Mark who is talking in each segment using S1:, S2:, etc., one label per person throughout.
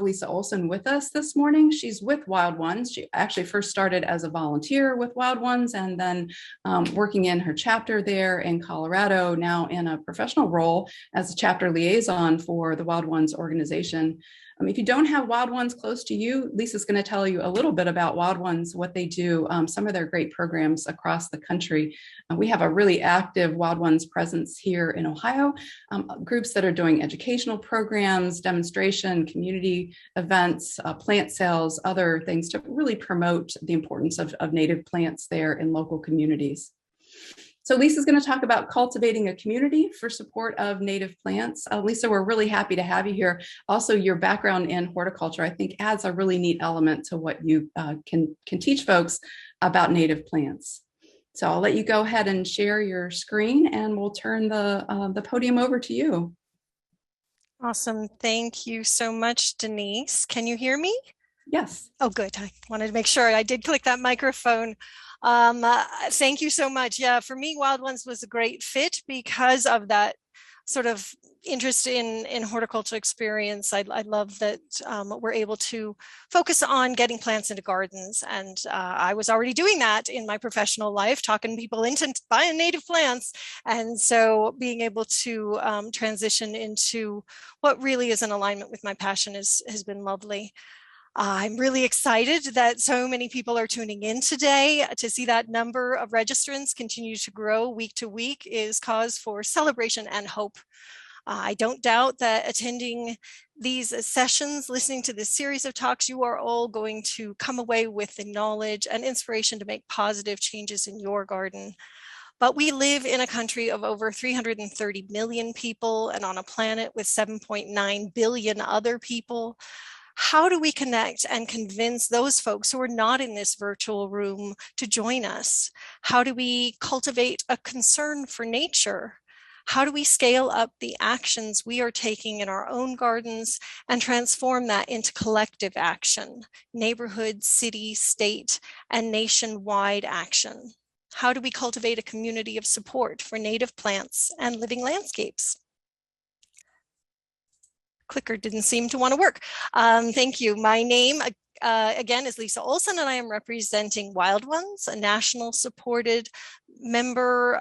S1: Lisa Olsen with us this morning. She's with Wild Ones. She actually first started as a volunteer with Wild Ones and then working in her chapter there in Colorado, now in a professional role as a chapter liaison for the Wild Ones organization. If you don't have Wild Ones close to you, Lisa's going to tell you a little bit about Wild Ones, what they do, some of their great programs across the country. We have a really active Wild Ones presence here in Ohio, groups that are doing educational programs, demonstration, community events, plant sales, other things to really promote the importance of native plants there in local communities. So Lisa's going to talk about cultivating a community for support of native plants. Lisa, we're really happy to have you here. Also, your background in horticulture, I think, adds a really neat element to what you can teach folks about native plants. So I'll let you go ahead and share your screen, and we'll turn the podium over to you.
S2: Awesome. Thank you so much, Denise. Can you hear me?
S1: Yes.
S2: Oh, good. I wanted to make sure I did click that microphone. Thank you so much. Yeah, for me, Wild Ones was a great fit because of that sort of interest in horticulture experience. I love that we're able to focus on getting plants into gardens. And I was already doing that in my professional life, talking people into buying native plants. And so being able to transition into what really is in alignment with my passion has been lovely. I'm really excited that so many people are tuning in today. To see that number of registrants continue to grow week to week is cause for celebration and hope. I don't doubt that attending these sessions, listening to this series of talks, you are all going to come away with the knowledge and inspiration to make positive changes in your garden. But we live in a country of over 330 million people and on a planet with 7.9 billion other people. How do we connect and convince those folks who are not in this virtual room to join us? How do we cultivate a concern for nature? How do we scale up the actions we are taking in our own gardens and transform that into collective action, neighborhood, city, state, and nationwide action? How do we cultivate a community of support for native plants and living landscapes? Clicker didn't seem to want to work. Thank you. My name, again, is Lisa Olsen, and I am representing Wild Ones, a national supported member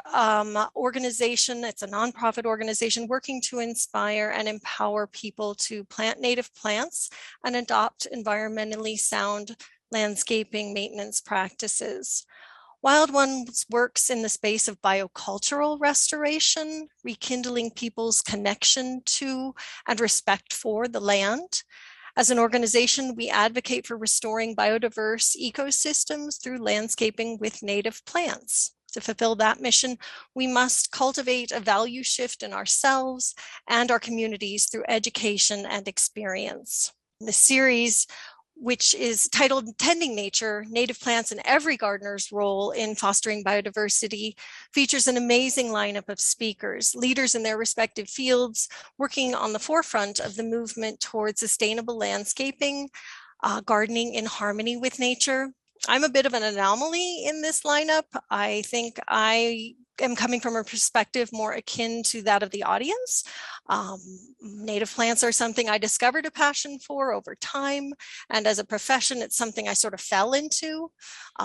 S2: organization. It's a nonprofit organization working to inspire and empower people to plant native plants and adopt environmentally sound landscaping maintenance practices. Wild Ones works in the space of biocultural restoration, rekindling people's connection to and respect for the land. As an organization, we advocate for restoring biodiverse ecosystems through landscaping with native plants. To fulfill that mission, we must cultivate a value shift in ourselves and our communities through education and experience. The series, which is titled Tending Nature, Native Plants and Every Gardener's Role in Fostering Biodiversity, features an amazing lineup of speakers, leaders in their respective fields, working on the forefront of the movement towards sustainable landscaping, gardening in harmony with nature. I'm a bit of an anomaly in this lineup. I think I am coming from a perspective more akin to that of the audience. Native plants are something I discovered a passion for over time. And as a profession, it's something I sort of fell into.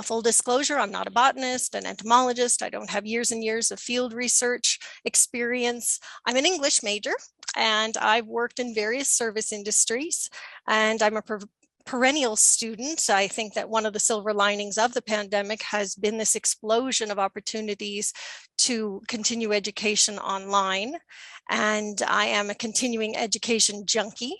S2: Full disclosure, I'm not a botanist, an entomologist. I don't have years and years of field research experience. I'm an English major, and I've worked in various service industries, and I'm a perennial student. I think that one of the silver linings of the pandemic has been this explosion of opportunities to continue education online. And I am a continuing education junkie.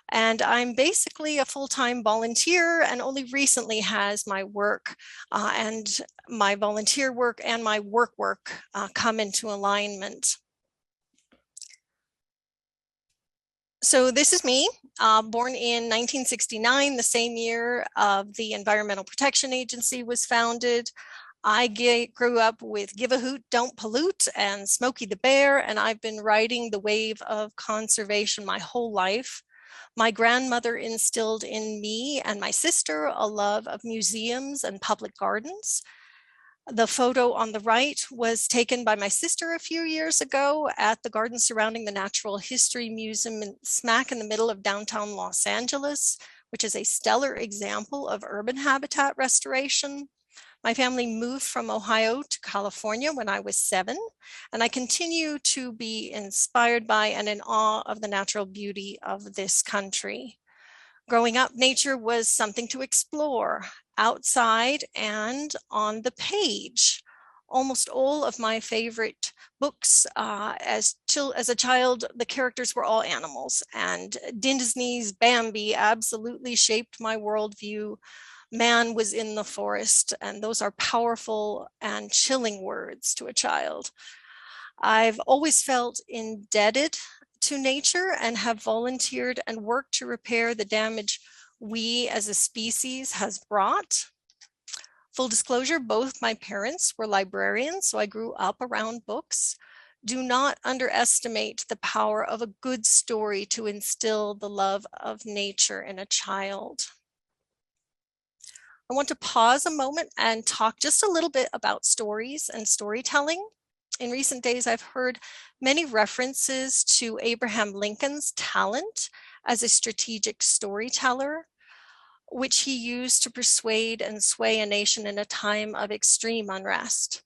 S2: And I'm basically a full-time volunteer, and only recently has my work and my volunteer work and my work come into alignment. So this is me, born in 1969, the same year the Environmental Protection Agency was founded. I grew up with Give a Hoot, Don't Pollute and Smokey the Bear, and I've been riding the wave of conservation my whole life. My grandmother instilled in me and my sister a love of museums and public gardens. The photo on the right was taken by my sister a few years ago at the garden surrounding the Natural History Museum smack in the middle of downtown Los Angeles, which is a stellar example of urban habitat restoration. My family moved from Ohio to California when I was 7, and I continue to be inspired by and in awe of the natural beauty of this country. Growing up, nature was something to explore outside and on the page. Almost all of my favorite books as a child, the characters were all animals, and Disney's Bambi absolutely shaped my worldview. Man was in the forest, and those are powerful and chilling words to a child. I've always felt indebted to nature and have volunteered and worked to repair the damage we as a species has brought. Full disclosure, both my parents were librarians, so I grew up around books. Do not underestimate the power of a good story to instill the love of nature in a child. I want to pause a moment and talk just a little bit about stories and storytelling. In recent days, I've heard many references to Abraham Lincoln's talent as a strategic storyteller, which he used to persuade and sway a nation in a time of extreme unrest.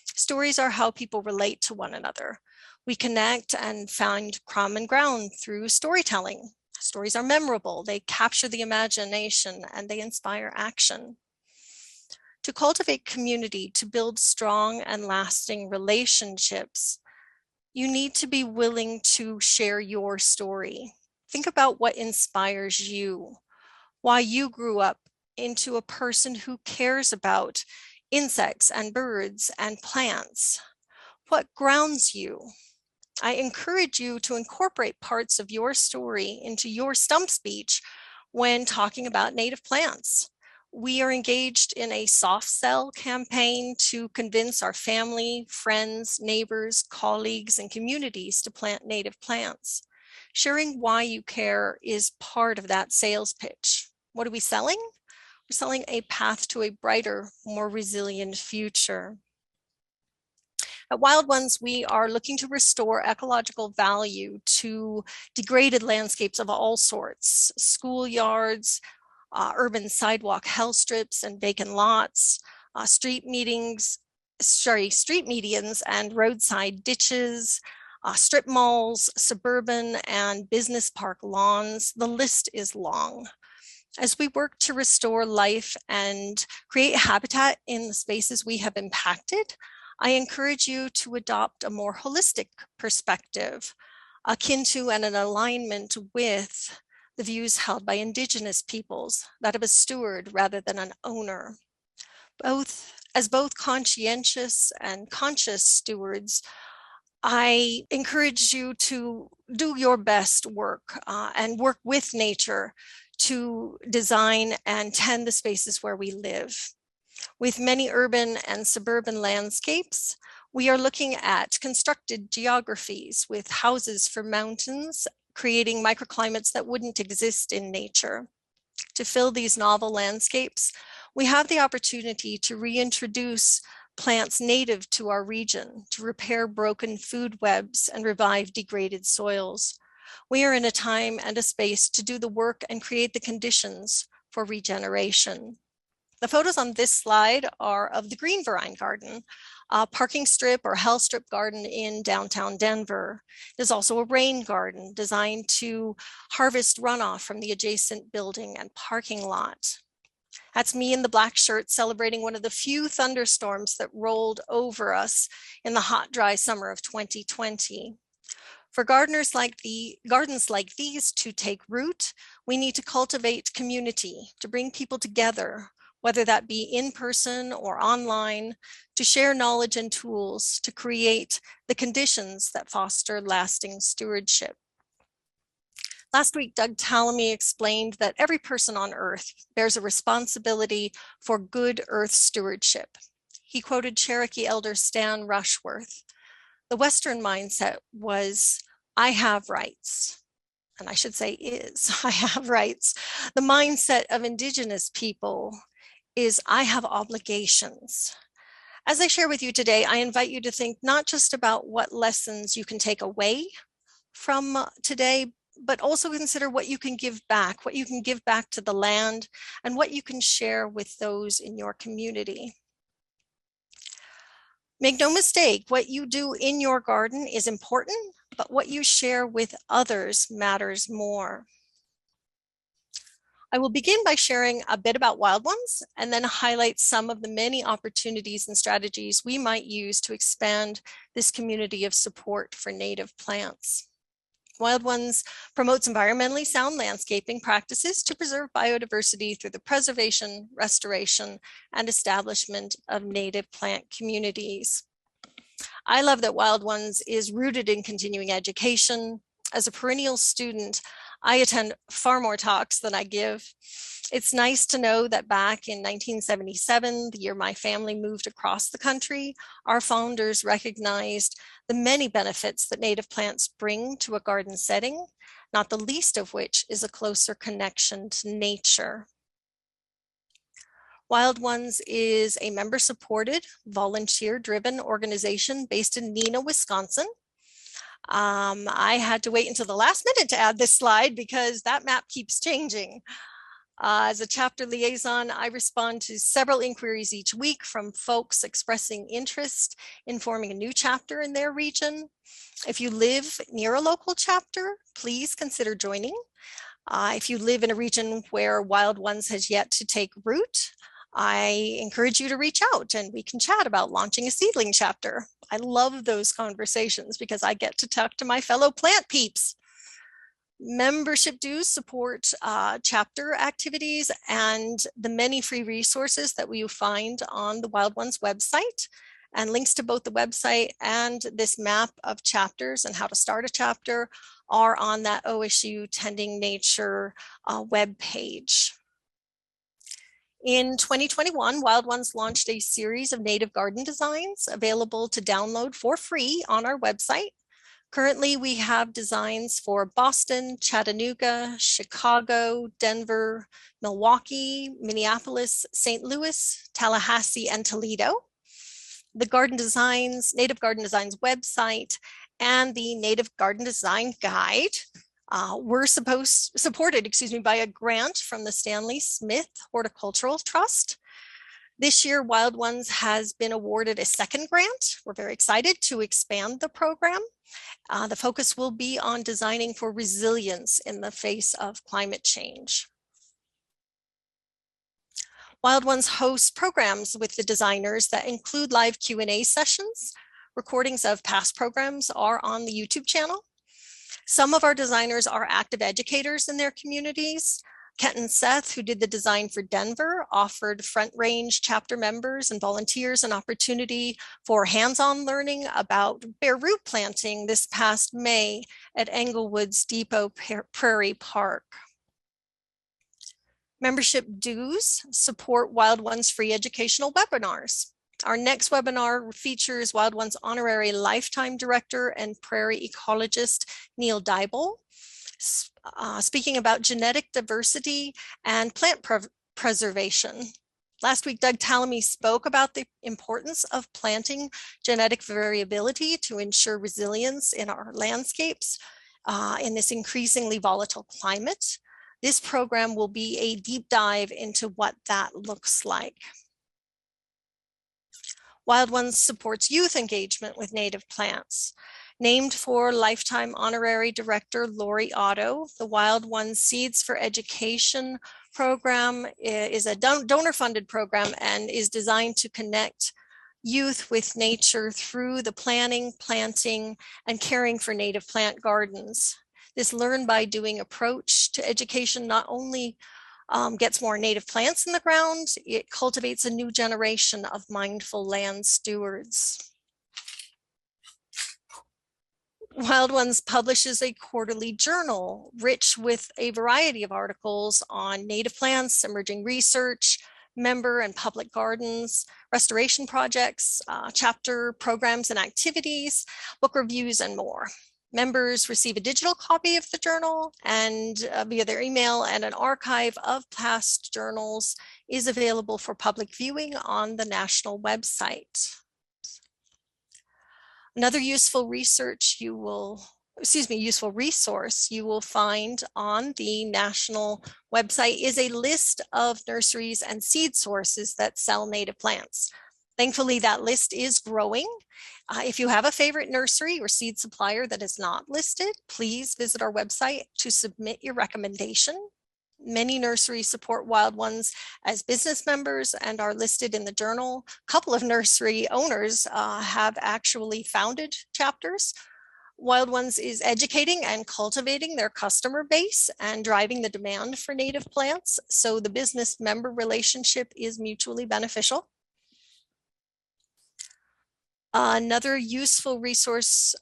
S2: Stories are how people relate to one another. We connect and find common ground through storytelling. Stories are memorable, they capture the imagination, and they inspire action. To cultivate community, to build strong and lasting relationships, you need to be willing to share your story. Think about what inspires you, why you grew up into a person who cares about insects and birds and plants. What grounds you? I encourage you to incorporate parts of your story into your stump speech when talking about native plants. We are engaged in a soft sell campaign to convince our family, friends, neighbors, colleagues, and communities to plant native plants. Sharing why you care is part of that sales pitch. What are we selling? We're selling a path to a brighter, more resilient future. At Wild Ones, we are looking to restore ecological value to degraded landscapes of all sorts, schoolyards, urban sidewalk hell strips and vacant lots, street medians and roadside ditches, strip malls, suburban and business park lawns. The list is long. As we work to restore life and create habitat in the spaces we have impacted, I encourage you to adopt a more holistic perspective, akin to and in alignment with the views held by Indigenous peoples, that of a steward rather than an owner. As both conscientious and conscious stewards, I encourage you to do your best work and work with nature to design and tend the spaces where we live. With many urban and suburban landscapes, we are looking at constructed geographies with houses for mountains, creating microclimates that wouldn't exist in nature. To fill these novel landscapes, we have the opportunity to reintroduce plants native to our region, to repair broken food webs and revive degraded soils. We are in a time and a space to do the work and create the conditions for regeneration. The photos on this slide are of the Greenvine Garden, a parking strip or hell strip garden in downtown Denver. There's also a rain garden designed to harvest runoff from the adjacent building and parking lot. That's me in the black shirt celebrating one of the few thunderstorms that rolled over us in the hot, dry summer of 2020. For gardens like these to take root, we need to cultivate community, to bring people together, whether that be in person or online, to share knowledge and tools to create the conditions that foster lasting stewardship. Last week, Doug Tallamy explained that every person on Earth bears a responsibility for good Earth stewardship. He quoted Cherokee elder Stan Rushworth. The Western mindset was, I have rights. And I should say is, I have rights. The mindset of Indigenous people is, I have obligations. As I share with you today, I invite you to think not just about what lessons you can take away from today, but also consider what you can give back to the land, and what you can share with those in your community. Make no mistake, what you do in your garden is important, but what you share with others matters more. I will begin by sharing a bit about Wild Ones and then highlight some of the many opportunities and strategies we might use to expand this community of support for native plants. Wild Ones promotes environmentally sound landscaping practices to preserve biodiversity through the preservation, restoration, and establishment of native plant communities. I love that Wild Ones is rooted in continuing education. As a perennial student, I attend far more talks than I give. It's nice to know that back in 1977, the year my family moved across the country, our founders recognized the many benefits that native plants bring to a garden setting, not the least of which is a closer connection to nature. Wild Ones is a member-supported, volunteer-driven organization based in Neenah, Wisconsin. I had to wait until the last minute to add this slide because that map keeps changing. As a chapter liaison, I respond to several inquiries each week from folks expressing interest in forming a new chapter in their region. If you live near a local chapter, please consider joining. If you live in a region where Wild Ones has yet to take root, I encourage you to reach out and we can chat about launching a seedling chapter. I love those conversations because I get to talk to my fellow plant peeps. Membership dues support chapter activities and the many free resources that we find on the Wild Ones website, and links to both the website and this map of chapters and how to start a chapter are on that OSU Tending Nature webpage. In 2021, Wild Ones launched a series of native garden designs available to download for free on our website. Currently, we have designs for Boston, Chattanooga, Chicago, Denver, Milwaukee, Minneapolis, St. Louis, Tallahassee, and Toledo. The Native Garden Designs website and the Native Garden Design Guide were supported by a grant from the Stanley Smith Horticultural Trust. This year, Wild Ones has been awarded a second grant. We're very excited to expand the program. The focus will be on designing for resilience in the face of climate change. Wild Ones hosts programs with the designers that include live Q&A sessions. Recordings of past programs are on the YouTube channel. Some of our designers are active educators in their communities. Kenton Seth, who did the design for Denver, offered Front Range chapter members and volunteers an opportunity for hands-on learning about bare root planting this past May at Englewood's Depot Prairie Park. Membership dues support Wild Ones free educational webinars. Our next webinar features Wild Ones Honorary Lifetime Director and Prairie ecologist Neil Deibel, speaking about genetic diversity and plant preservation. Last week, Doug Tallamy spoke about the importance of planting genetic variability to ensure resilience in our landscapes in this increasingly volatile climate. This program will be a deep dive into what that looks like. Wild Ones supports youth engagement with native plants. Named for Lifetime Honorary Director Lori Otto, the Wild Ones Seeds for Education program is a donor-funded program and is designed to connect youth with nature through the planning, planting, and caring for native plant gardens. This learn by doing approach to education not only gets more native plants in the ground, it cultivates a new generation of mindful land stewards. Wild Ones publishes a quarterly journal rich with a variety of articles on native plants, emerging research, member and public gardens, restoration projects, chapter programs and activities, book reviews, and more. Members receive a digital copy of the journal and via their email, and an archive of past journals is available for public viewing on the national website. Another useful resource you will find on the national website is a list of nurseries and seed sources that sell native plants. Thankfully, that list is growing. If you have a favorite nursery or seed supplier that is not listed, please visit our website to submit your recommendation. Many nurseries support wild ones as business members and are listed in the journal. A couple of nursery owners have actually founded chapters. Wild Ones is educating and cultivating their customer base and driving the demand for native plants, so the business member relationship is mutually beneficial. Another useful resource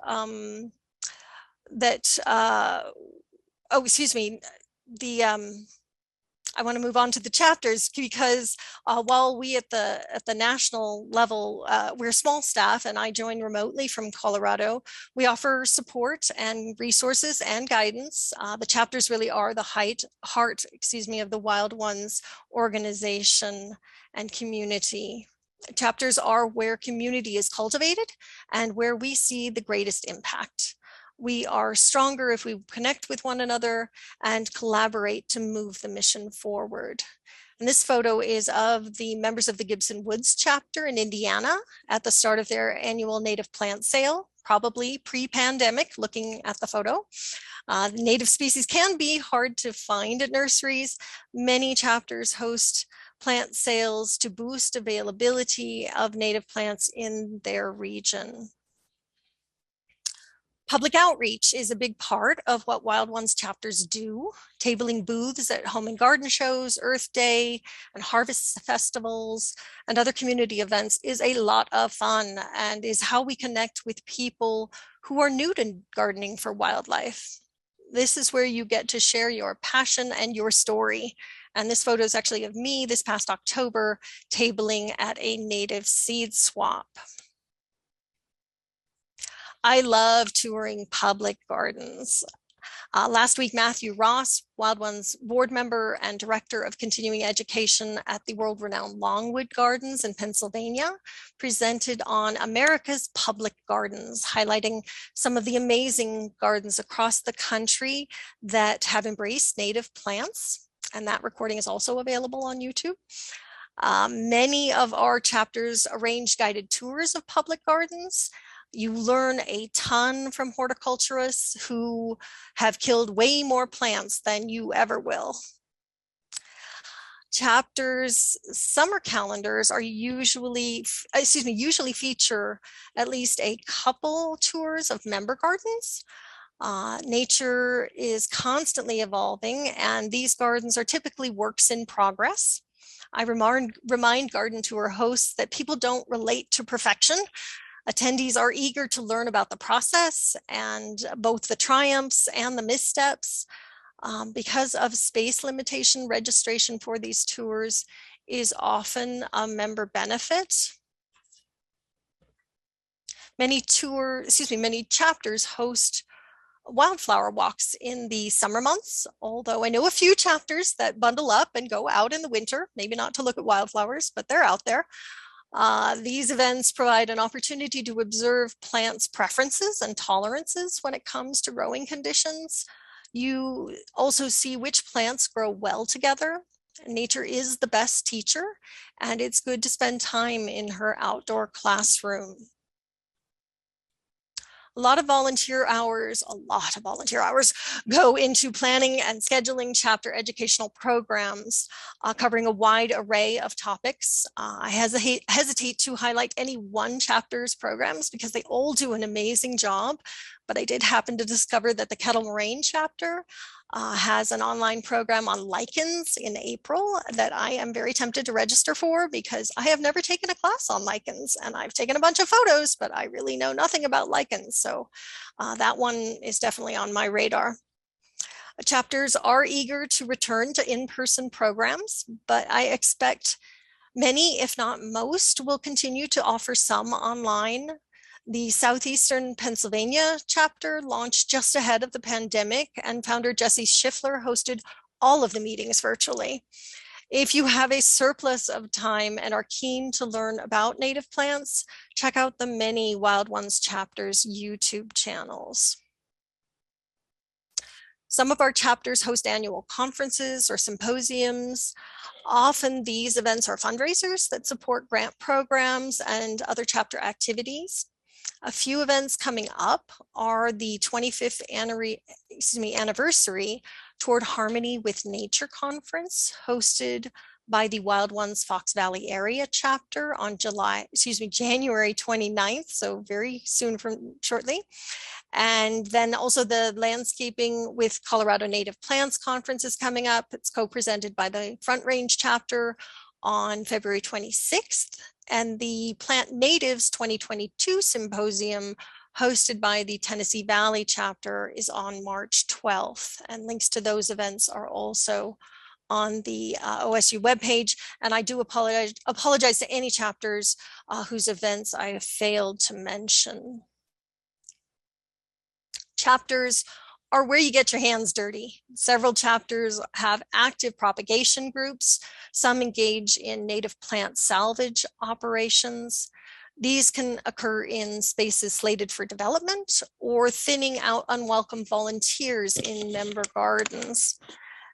S2: I want to move on to the chapters because while we at the national level, we're small staff and I join remotely from Colorado, we offer support and resources and guidance. The chapters really are the heart of the Wild Ones organization and community. Chapters are where community is cultivated and where we see the greatest impact. We are stronger if we connect with one another and collaborate to move the mission forward. And this photo is of the members of the Gibson Woods chapter in Indiana at the start of their annual native plant sale, probably pre-pandemic, looking at the photo. Native species can be hard to find at nurseries. Many chapters host plant sales to boost availability of native plants in their region. Public outreach is a big part of what Wild Ones chapters do. Tabling booths at home and garden shows, Earth Day, and harvest festivals, and other community events is a lot of fun and is how we connect with people who are new to gardening for wildlife. This is where you get to share your passion and your story. And this photo is actually of me this past October tabling at a native seed swap. I love touring public gardens. Last week, Matthew Ross, Wild Ones board member and director of continuing education at the world-renowned Longwood Gardens in Pennsylvania, presented on America's Public Gardens, highlighting some of the amazing gardens across the country that have embraced native plants. And that recording is also available on YouTube. Many of our chapters arrange guided tours of public gardens. You learn a ton from horticulturists who have killed way more plants than you ever will. Chapters' summer calendars are usually feature at least a couple tours of member gardens. Nature is constantly evolving, and these gardens are typically works in progress. I remind garden tour hosts that people don't relate to perfection. Attendees are eager to learn about the process and both the triumphs and the missteps. Because of space limitation, registration for these tours is often a member benefit. Many chapters host wildflower walks in the summer months, although I know a few chapters that bundle up and go out in the winter, maybe not to look at wildflowers, but they're out there. These events provide an opportunity to observe plants' preferences and tolerances when it comes to growing conditions. You also see which plants grow well together. Nature is the best teacher, and it's good to spend time in her outdoor classroom. A lot of volunteer hours go into planning and scheduling chapter educational programs covering a wide array of topics. I hesitate to highlight any one chapter's programs because they all do an amazing job, but I did happen to discover that the Kettle Moraine chapter has an online program on lichens in April that I am very tempted to register for because I have never taken a class on lichens, and I've taken a bunch of photos, but I really know nothing about lichens. So that one is definitely on my radar. Chapters are eager to return to in-person programs, but I expect many, if not most, will continue to offer some online The Southeastern Pennsylvania chapter launched just ahead of the pandemic, and founder Jesse Schiffler hosted all of the meetings virtually. If you have a surplus of time and are keen to learn about native plants, check out the many Wild Ones chapters YouTube channels. Some of our chapters host annual conferences or symposiums. Often these events are fundraisers that support grant programs and other chapter activities. A few events coming up are the 25th anniversary Toward Harmony with Nature conference, hosted by the Wild Ones Fox Valley area chapter on January 29th, so very soon from shortly. And then also the Landscaping with Colorado Native Plants conference is coming up. It's co-presented by the Front Range chapter on February 26th. And the Plant Natives 2022 symposium hosted by the Tennessee Valley chapter is on March 12th. And links to those events are also on the OSU webpage. And I do apologize to any chapters whose events I have failed to mention. Chapters are where you get your hands dirty. Several chapters have active propagation groups. Some engage in native plant salvage operations. These can occur in spaces slated for development or thinning out unwelcome volunteers in member gardens.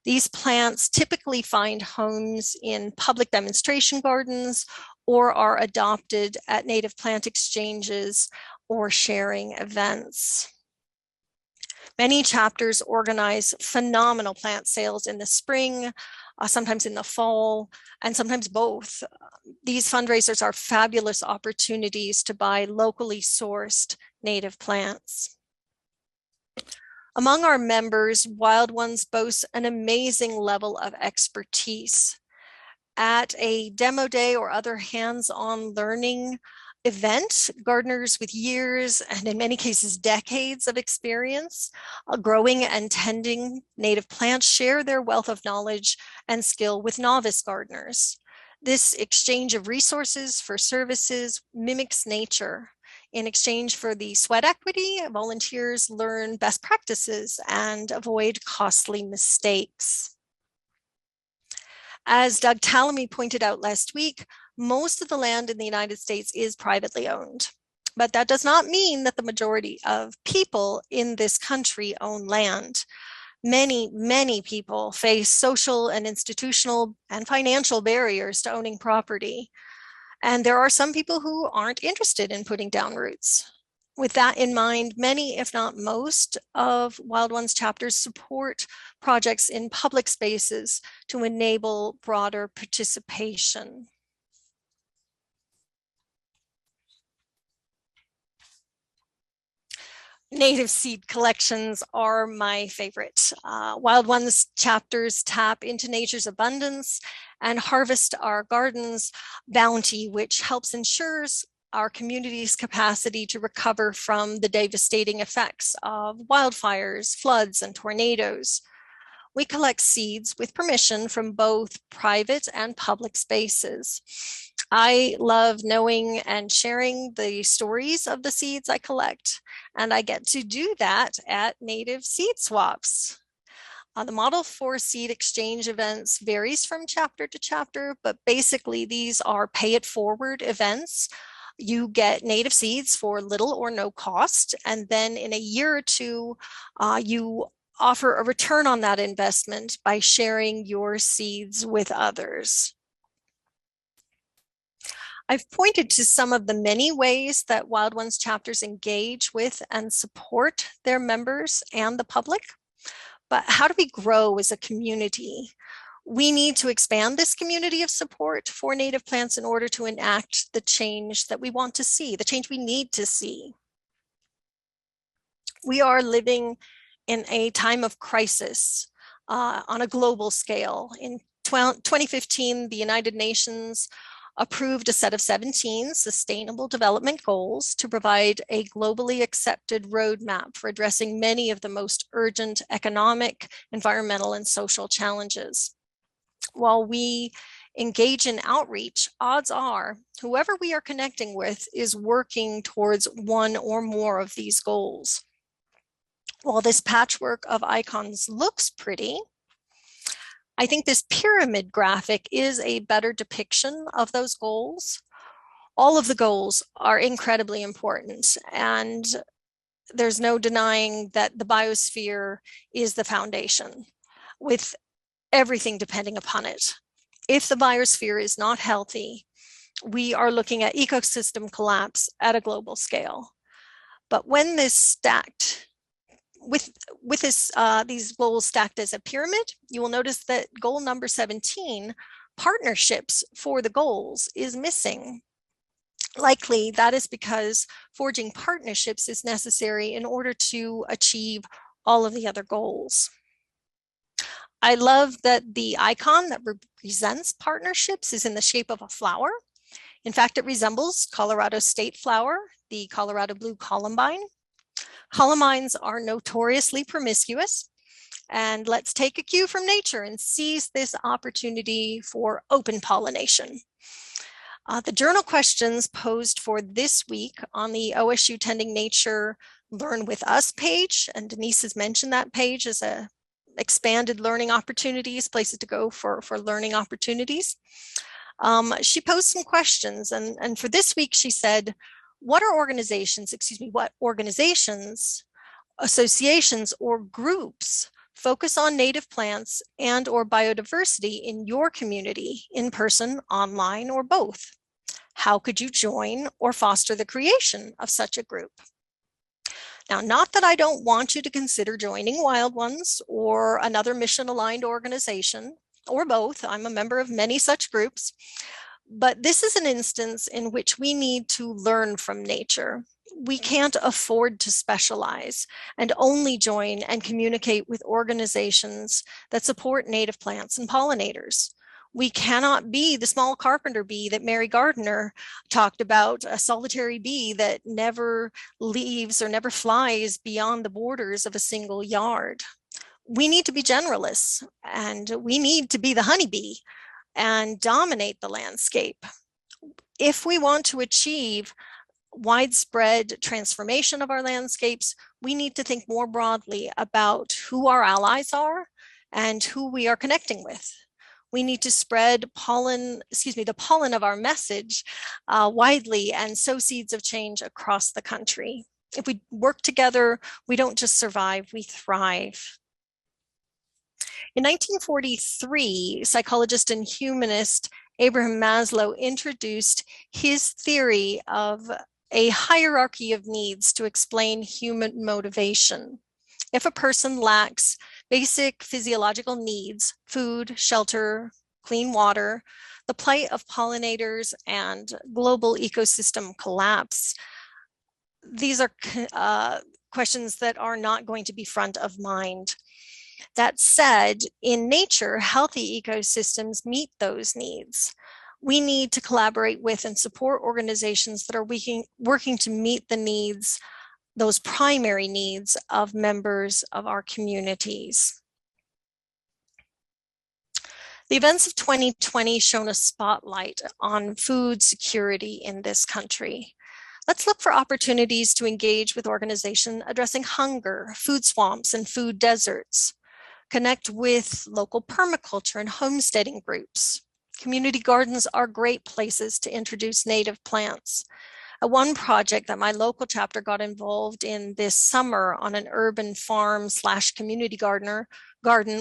S2: These plants typically find homes in public demonstration gardens or are adopted at native plant exchanges or sharing events. Many chapters organize phenomenal plant sales in the spring, sometimes in the fall, and sometimes both. These fundraisers are fabulous opportunities to buy locally sourced native plants. Among our members, Wild Ones boasts an amazing level of expertise. At a demo day or other hands-on learning event, gardeners with years and in many cases decades of experience growing and tending native plants share their wealth of knowledge and skill with novice gardeners. This exchange of resources for services mimics nature. In exchange for the sweat equity, volunteers learn best practices and avoid costly mistakes. As Doug Tallamy pointed out last week, most of the land in the United States is privately owned, but that does not mean that the majority of people in this country own land. Many people face social and institutional and financial barriers to owning property. And there are some people who aren't interested in putting down roots. With that in mind, many, if not most, of Wild Ones chapters support projects in public spaces to enable broader participation. Native seed collections are my favorite. Wild Ones chapters tap into nature's abundance and harvest our gardens' bounty, which helps ensures our community's capacity to recover from the devastating effects of wildfires, floods, and tornadoes. We collect seeds with permission from both private and public spaces. I love knowing and sharing the stories of the seeds I collect, and I get to do that at native seed swaps. The model for seed exchange events varies from chapter to chapter, but basically these are pay it forward events. You get native seeds for little or no cost, and then in a year or two, you offer a return on that investment by sharing your seeds with others. I've pointed to some of the many ways that Wild Ones chapters engage with and support their members and the public. But how do we grow as a community? We need to expand this community of support for native plants in order to enact the change that we want to see, the change we need to see. We are living in a time of crisis on a global scale. In 2015, the United Nations approved a set of 17 Sustainable Development Goals to provide a globally accepted roadmap for addressing many of the most urgent economic, environmental, and social challenges. While we engage in outreach, odds are whoever we are connecting with is working towards one or more of these goals. While this patchwork of icons looks pretty, I think this pyramid graphic is a better depiction of those goals. All of the goals are incredibly important, and there's no denying that the biosphere is the foundation, with everything depending upon it. If the biosphere is not healthy, we are looking at ecosystem collapse at a global scale. But when this stacked, with these goals stacked as a pyramid, you will notice that goal number 17, partnerships for the goals, is missing. Likely that is because forging partnerships is necessary in order to achieve all of the other goals. I love that the icon that represents partnerships is in the shape of a flower. In fact, it resembles Colorado's state flower, the Colorado blue columbine. Columbines are notoriously promiscuous, and let's take a cue from nature and seize this opportunity for open pollination. The journal questions posed for this week on the OSU Tending Nature Learn With Us page, and Denise has mentioned that page as a expanded learning opportunities, places to go for learning opportunities. She posed some questions, and for this week she said, what organizations, associations, or groups focus on native plants and or biodiversity in your community, in person, online, or both? How could you join or foster the creation of such a group? Now, not that I don't want you to consider joining Wild Ones or another mission-aligned organization, or both. I'm a member of many such groups. But this is an instance in which we need to learn from nature. We can't afford to specialize and only join and communicate with organizations that support native plants and pollinators. We cannot be the small carpenter bee that Mary Gardner talked about, a solitary bee that never leaves or never flies beyond the borders of a single yard. We need to be generalists, and we need to be the honeybee and dominate the landscape. If we want to achieve widespread transformation of our landscapes, we need to think more broadly about who our allies are and who we are connecting with. We need to spread the pollen of our message widely and sow seeds of change across the country. If we work together, we don't just survive, we thrive. In 1943, psychologist and humanist Abraham Maslow introduced his theory of a hierarchy of needs to explain human motivation. If a person lacks basic physiological needs, food, shelter, clean water, the plight of pollinators and global ecosystem collapse, these are questions that are not going to be front of mind. That said, in nature, healthy ecosystems meet those needs. We need to collaborate with and support organizations that are working to meet the needs, those primary needs of members of our communities. The events of 2020 shone a spotlight on food security in this country. Let's look for opportunities to engage with organizations addressing hunger, food swamps, and food deserts. Connect with local permaculture and homesteading groups. Community gardens are great places to introduce native plants. One project that my local chapter got involved in this summer on an urban farm / community garden,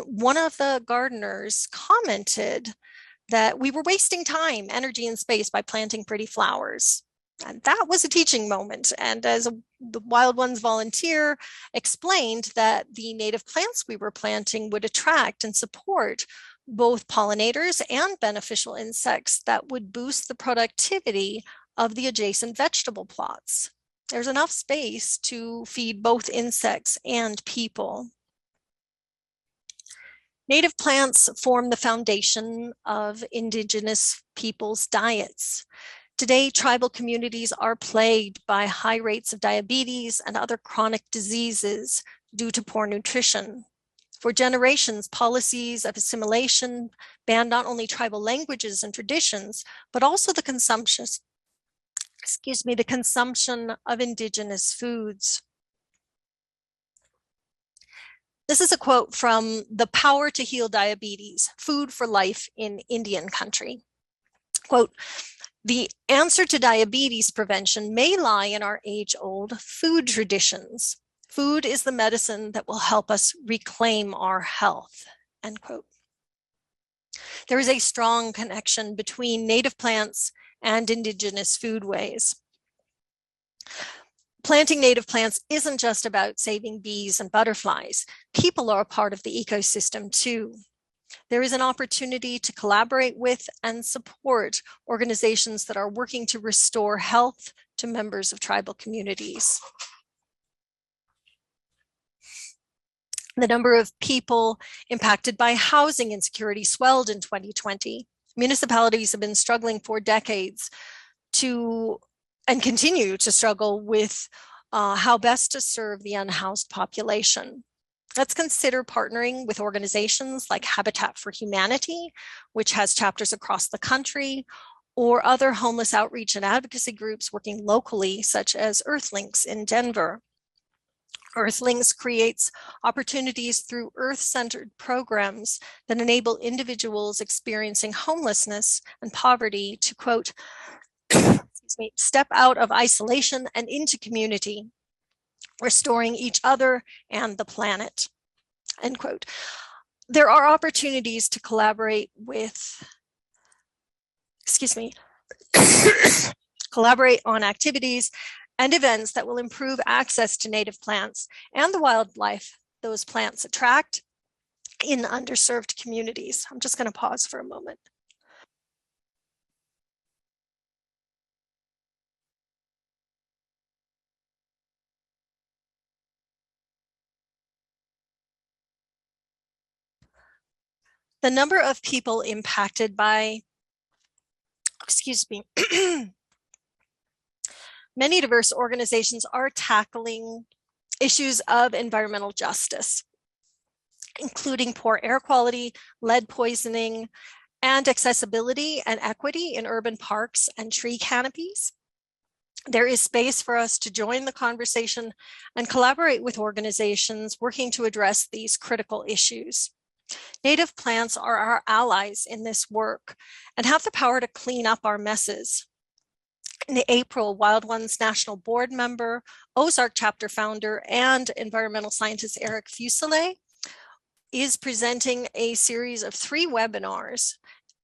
S2: one of the gardeners commented that we were wasting time, energy, and space by planting pretty flowers. And that was a teaching moment. And as the Wild Ones volunteer explained that the native plants we were planting would attract and support both pollinators and beneficial insects that would boost the productivity of the adjacent vegetable plots. There's enough space to feed both insects and people. Native plants form the foundation of Indigenous peoples' diets. Today, tribal communities are plagued by high rates of diabetes and other chronic diseases due to poor nutrition. For generations, policies of assimilation banned not only tribal languages and traditions, but also the consumption of indigenous foods. This is a quote from The Power to Heal Diabetes, Food for Life in Indian Country. Quote, "The answer to diabetes prevention may lie in our age-old food traditions. Food is the medicine that will help us reclaim our health," end quote. There is a strong connection between native plants and indigenous foodways. Planting native plants isn't just about saving bees and butterflies. People are a part of the ecosystem too. There is an opportunity to collaborate with and support organizations that are working to restore health to members of tribal communities. The number of people impacted by housing insecurity swelled in 2020. Municipalities have been struggling for decades and continue to struggle with how best to serve the unhoused population. Let's consider partnering with organizations like Habitat for Humanity, which has chapters across the country, or other homeless outreach and advocacy groups working locally, such as Earthlinks in Denver. Earthlinks creates opportunities through Earth-centered programs that enable individuals experiencing homelessness and poverty to, quote, step out of isolation and into community, restoring each other and the planet, end quote. There are opportunities to collaborate collaborate on activities and events that will improve access to native plants and the wildlife those plants attract in underserved communities. I'm just going to pause for a moment. The number of people impacted by, many diverse organizations are tackling issues of environmental justice, including poor air quality, lead poisoning, and accessibility and equity in urban parks and tree canopies. There is space for us to join the conversation and collaborate with organizations working to address these critical issues. Native plants are our allies in this work and have the power to clean up our messes. In April, Wild Ones National Board member, Ozark Chapter founder, and environmental scientist Eric Fuselier is presenting a series of 3 webinars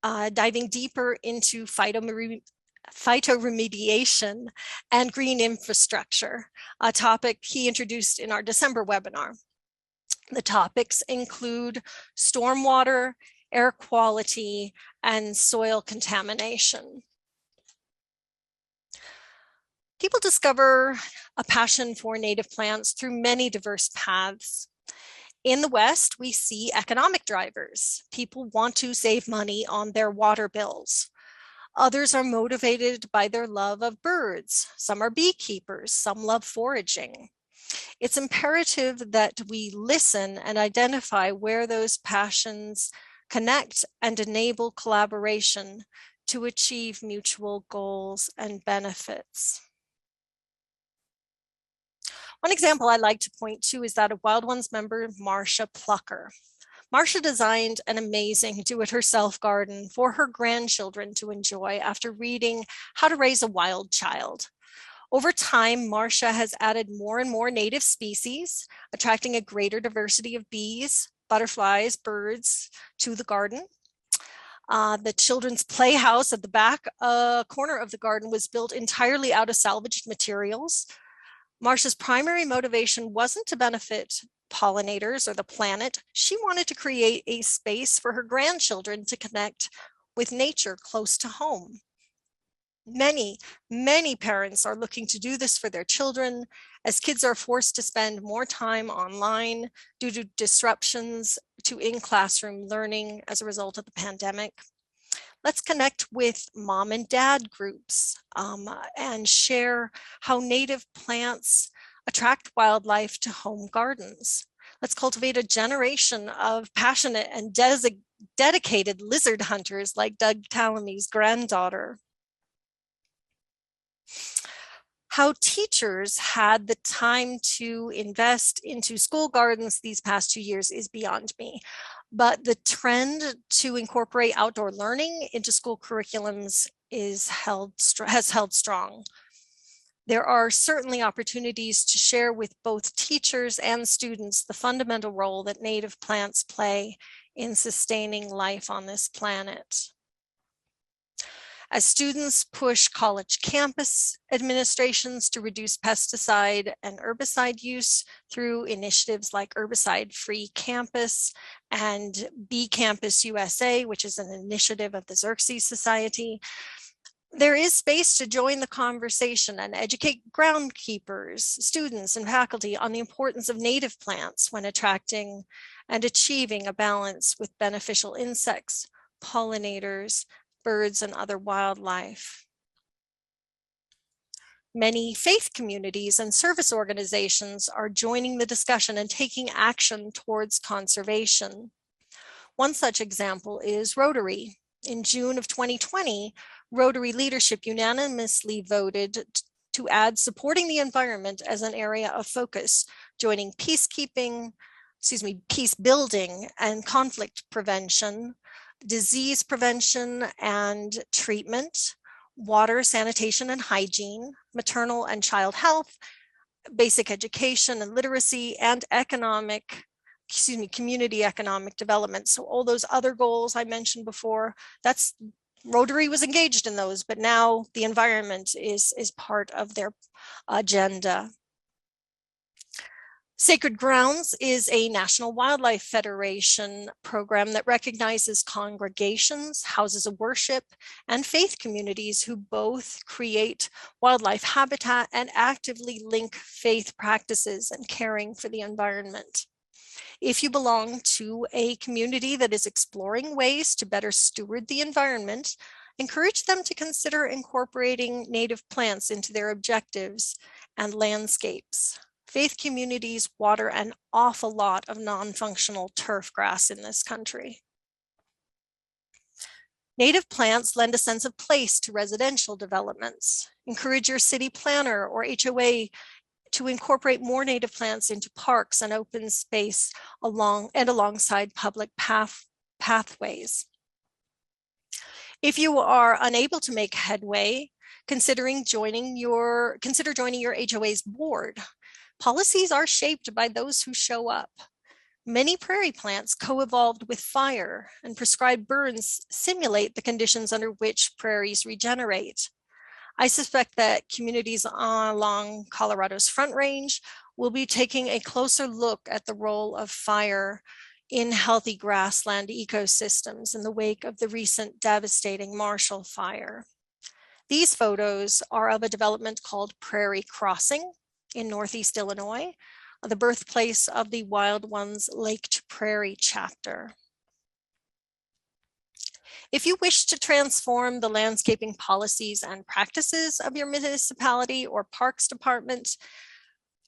S2: diving deeper into phytoremediation and green infrastructure, a topic he introduced in our December webinar. The topics include stormwater, air quality, and soil contamination. People discover a passion for native plants through many diverse paths. In the West, we see economic drivers. People want to save money on their water bills. Others are motivated by their love of birds. Some are beekeepers, some love foraging. It's imperative that we listen and identify where those passions connect and enable collaboration to achieve mutual goals and benefits. One example I'd like to point to is that of Wild Ones member Marcia Plucker. Marcia designed an amazing do-it-herself garden for her grandchildren to enjoy after reading How to Raise a Wild Child. Over time, Marcia has added more and more native species, attracting a greater diversity of bees, butterflies, birds to the garden. The children's playhouse at the back corner of the garden was built entirely out of salvaged materials. Marcia's primary motivation wasn't to benefit pollinators or the planet. She wanted to create a space for her grandchildren to connect with nature close to home. Many parents are looking to do this for their children as kids are forced to spend more time online due to disruptions to in-classroom learning as a result of the pandemic. Let's connect with mom and dad groups and share how native plants attract wildlife to home gardens. Let's cultivate a generation of passionate and dedicated lizard hunters like Doug Tallamy's granddaughter. How teachers had the time to invest into school gardens these past 2 years is beyond me. But the trend to incorporate outdoor learning into school curriculums has held strong. There are certainly opportunities to share with both teachers and students the fundamental role that native plants play in sustaining life on this planet. As students push college campus administrations to reduce pesticide and herbicide use through initiatives like Herbicide Free Campus and Bee Campus USA, which is an initiative of the Xerxes Society, there is space to join the conversation and educate groundkeepers, students, and faculty on the importance of native plants when attracting and achieving a balance with beneficial insects, pollinators, birds, and other wildlife. Many faith communities and service organizations are joining the discussion and taking action towards conservation. One such example is Rotary. In June of 2020, Rotary leadership unanimously voted to add supporting the environment as an area of focus, joining peace building and conflict prevention, disease prevention and treatment, water, sanitation and hygiene, maternal and child health, basic education and literacy, and community economic development. So all those other goals I mentioned before, Rotary was engaged in those, but now the environment is part of their agenda. Sacred Grounds is a National Wildlife Federation program that recognizes congregations, houses of worship, and faith communities who both create wildlife habitat and actively link faith practices and caring for the environment. If you belong to a community that is exploring ways to better steward the environment, encourage them to consider incorporating native plants into their objectives and landscapes. Faith communities water an awful lot of non-functional turf grass in this country. Native plants lend a sense of place to residential developments. Encourage your city planner or HOA to incorporate more native plants into parks and open space alongside public pathways. If you are unable to make headway, consider joining your HOA's board. Policies are shaped by those who show up. Many prairie plants co-evolved with fire, and prescribed burns simulate the conditions under which prairies regenerate. I suspect that communities along Colorado's Front Range will be taking a closer look at the role of fire in healthy grassland ecosystems in the wake of the recent devastating Marshall Fire. These photos are of a development called Prairie Crossing in Northeast Illinois, the birthplace of the Wild Ones Lake to Prairie chapter. If you wish to transform the landscaping policies and practices of your municipality or parks department,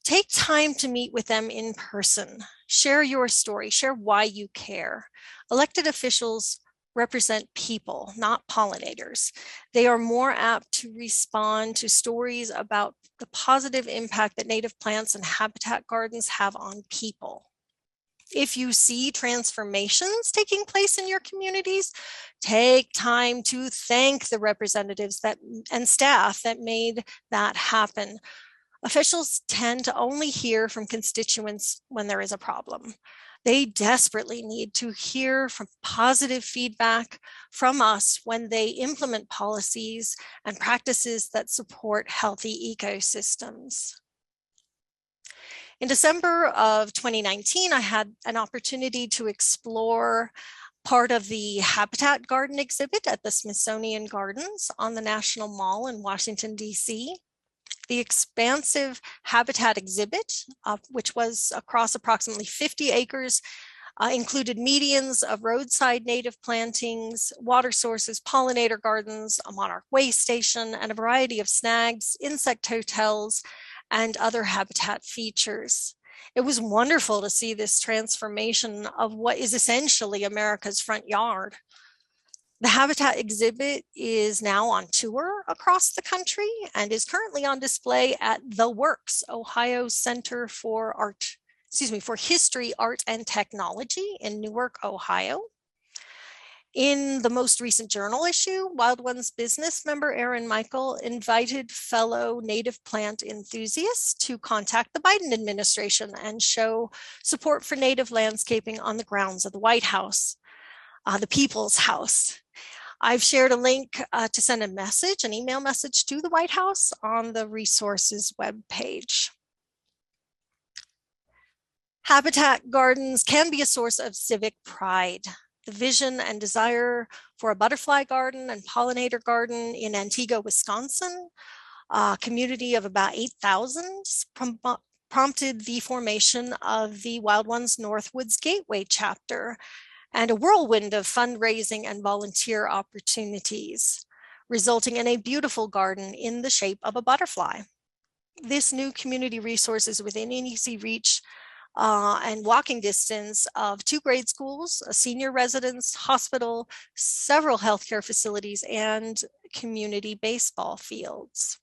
S2: take time to meet with them in person. Share your story, share why you care. Elected officials represent people, not pollinators. They are more apt to respond to stories about the positive impact that native plants and habitat gardens have on people. If you see transformations taking place in your communities, take time to thank the representatives and staff that made that happen. Officials tend to only hear from constituents when there is a problem. They desperately need to hear from positive feedback from us when they implement policies and practices that support healthy ecosystems. In December of 2019, I had an opportunity to explore part of the Habitat Garden exhibit at the Smithsonian Gardens on the National Mall in Washington, D.C. The expansive habitat exhibit, which was across approximately 50 acres, included medians of roadside native plantings, water sources, pollinator gardens, a monarch way station, and a variety of snags, insect hotels, and other habitat features. It was wonderful to see this transformation of what is essentially America's front yard. The Habitat exhibit is now on tour across the country and is currently on display at The Works, Ohio Center for History, Art, and Technology in Newark, Ohio. In the most recent journal issue, Wild Ones business member Erin Michael invited fellow native plant enthusiasts to contact the Biden administration and show support for native landscaping on the grounds of the White House, the People's House. I've shared a link to send a message, an email message to the White House on the resources webpage. Habitat gardens can be a source of civic pride. The vision and desire for a butterfly garden and pollinator garden in Antigua, Wisconsin, a community of about 8,000, prompted the formation of the Wild Ones Northwoods Gateway chapter and a whirlwind of fundraising and volunteer opportunities, resulting in a beautiful garden in the shape of a butterfly. This new community resource is within easy reach and walking distance of 2 grade schools, a senior residence, hospital, several healthcare facilities, and community baseball fields.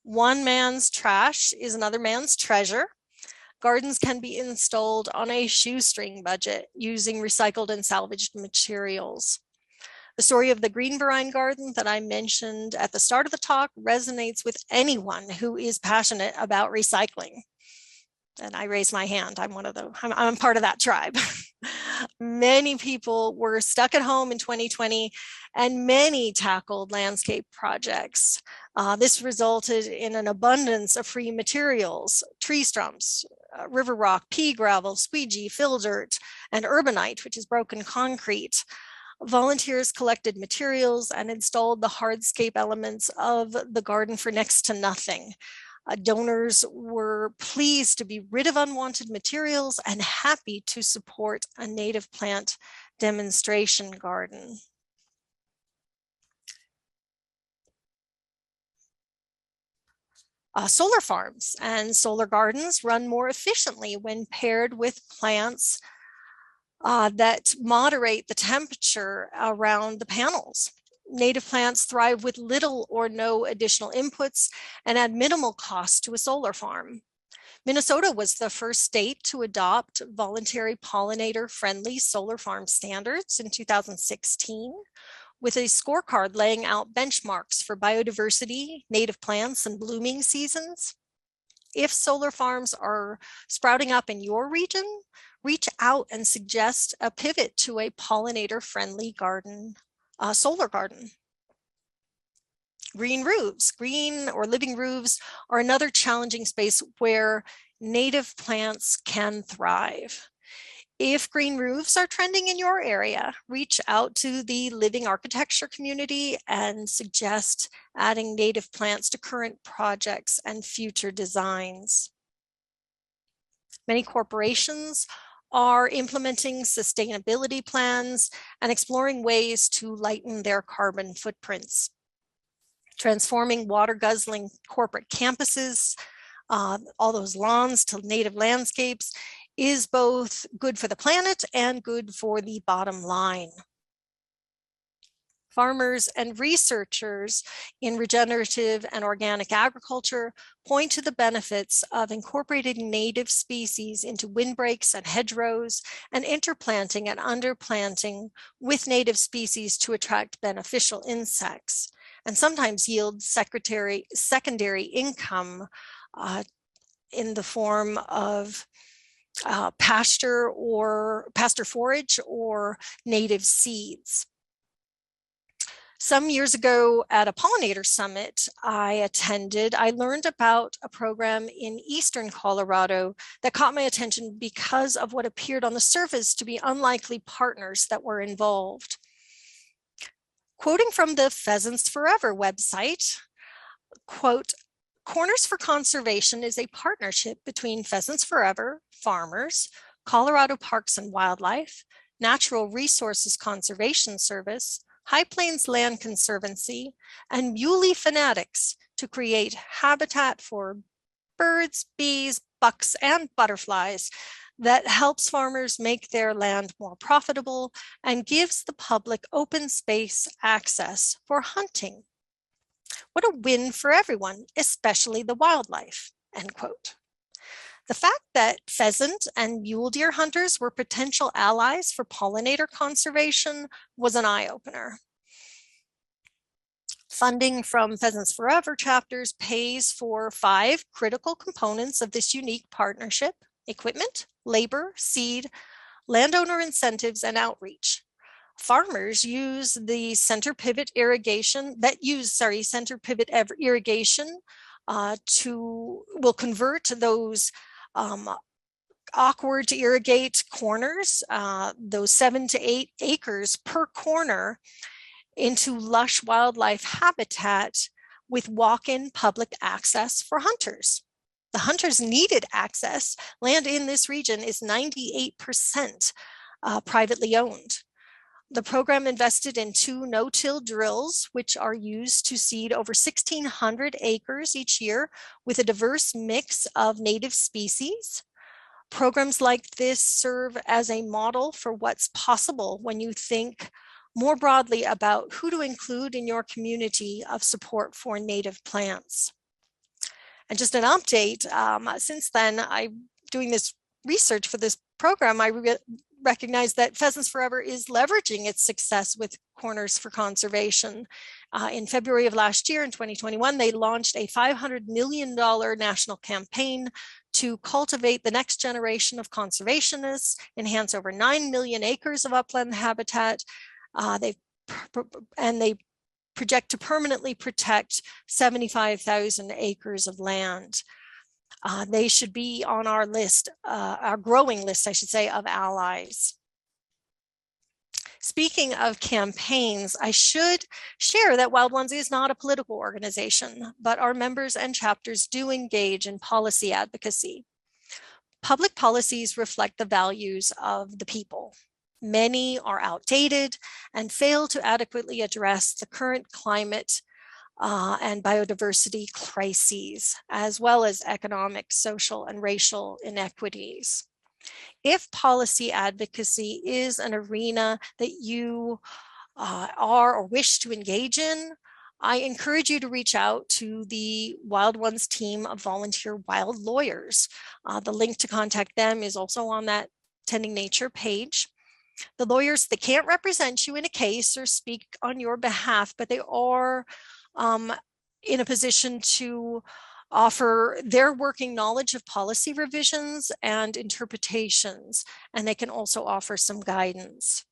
S2: One man's trash is another man's treasure. Gardens can be installed on a shoestring budget using recycled and salvaged materials. The story of the Greenverine garden that I mentioned at the start of the talk resonates with anyone who is passionate about recycling. And I raise my hand. I'm part of that tribe. Many people were stuck at home in 2020 and many tackled landscape projects. This resulted in an abundance of free materials, tree stumps, river rock, pea gravel, squeegee, fill dirt, and urbanite, which is broken concrete. Volunteers collected materials and installed the hardscape elements of the garden for next to nothing. Donors were pleased to be rid of unwanted materials and happy to support a native plant demonstration garden. Solar farms and solar gardens run more efficiently when paired with plants that moderate the temperature around the panels. Native plants thrive with little or no additional inputs and add minimal cost to a solar farm. Minnesota was the first state to adopt voluntary pollinator-friendly solar farm standards in 2016, with a scorecard laying out benchmarks for biodiversity, native plants, and blooming seasons. If solar farms are sprouting up in your region, reach out and suggest a pivot to a pollinator-friendly garden. Solar garden. Green roofs, green or living roofs are another challenging space where native plants can thrive. If green roofs are trending in your area, reach out to the living architecture community and suggest adding native plants to current projects and future designs. Many corporations are implementing sustainability plans and exploring ways to lighten their carbon footprints. Transforming water-guzzling corporate campuses, all those lawns to native landscapes, is both good for the planet and good for the bottom line. Farmers and researchers in regenerative and organic agriculture point to the benefits of incorporating native species into windbreaks and hedgerows and interplanting and underplanting with native species to attract beneficial insects and sometimes yield secondary income in the form of pasture forage or native seeds. Some years ago at a pollinator summit I attended, I learned about a program in eastern Colorado that caught my attention because of what appeared on the surface to be unlikely partners that were involved. Quoting from the Pheasants Forever website, quote, "Corners for Conservation is a partnership between Pheasants Forever, farmers, Colorado Parks and Wildlife, Natural Resources Conservation Service, High Plains Land Conservancy, and Muley Fanatics to create habitat for birds, bees, bucks, and butterflies that helps farmers make their land more profitable and gives the public open space access for hunting. What a win for everyone, especially the wildlife, end quote. The fact that pheasant and mule deer hunters were potential allies for pollinator conservation was an eye-opener. Funding from Pheasants Forever chapters pays for 5 critical components of this unique partnership: equipment, labor, seed, landowner incentives, and outreach. Farmers use the center pivot irrigation will convert those awkward to irrigate corners, those 7 to 8 acres per corner, into lush wildlife habitat with walk-in public access for hunters. The hunters needed access. Land in this region is 98% privately owned. The program invested in 2 no-till drills, which are used to seed over 1,600 acres each year with a diverse mix of native species. Programs like this serve as a model for what's possible when you think more broadly about who to include in your community of support for native plants. And just an update, since then, I'm doing this research for this program, I recognize that Pheasants Forever is leveraging its success with Corners for Conservation. In February of last year, in 2021, they launched a $500 million national campaign to cultivate the next generation of conservationists, enhance over 9 million acres of upland habitat. They project to permanently protect 75,000 acres of land. They should be on our list, our growing list, I should say, of allies. Speaking of campaigns, I should share that Wild Ones is not a political organization, but our members and chapters do engage in policy advocacy. Public policies reflect the values of the people. Many are outdated and fail to adequately address the current climate and biodiversity crises, as well as economic, social, and racial inequities. If policy advocacy is an arena that you are or wish to engage in, I encourage you to reach out to the Wild Ones team of volunteer wild lawyers. The link to contact them is also on that Tending Nature page. The lawyers, they can't represent you in a case or speak on your behalf, but they are in a position to offer their working knowledge of policy revisions and interpretations, and they can also offer some guidance.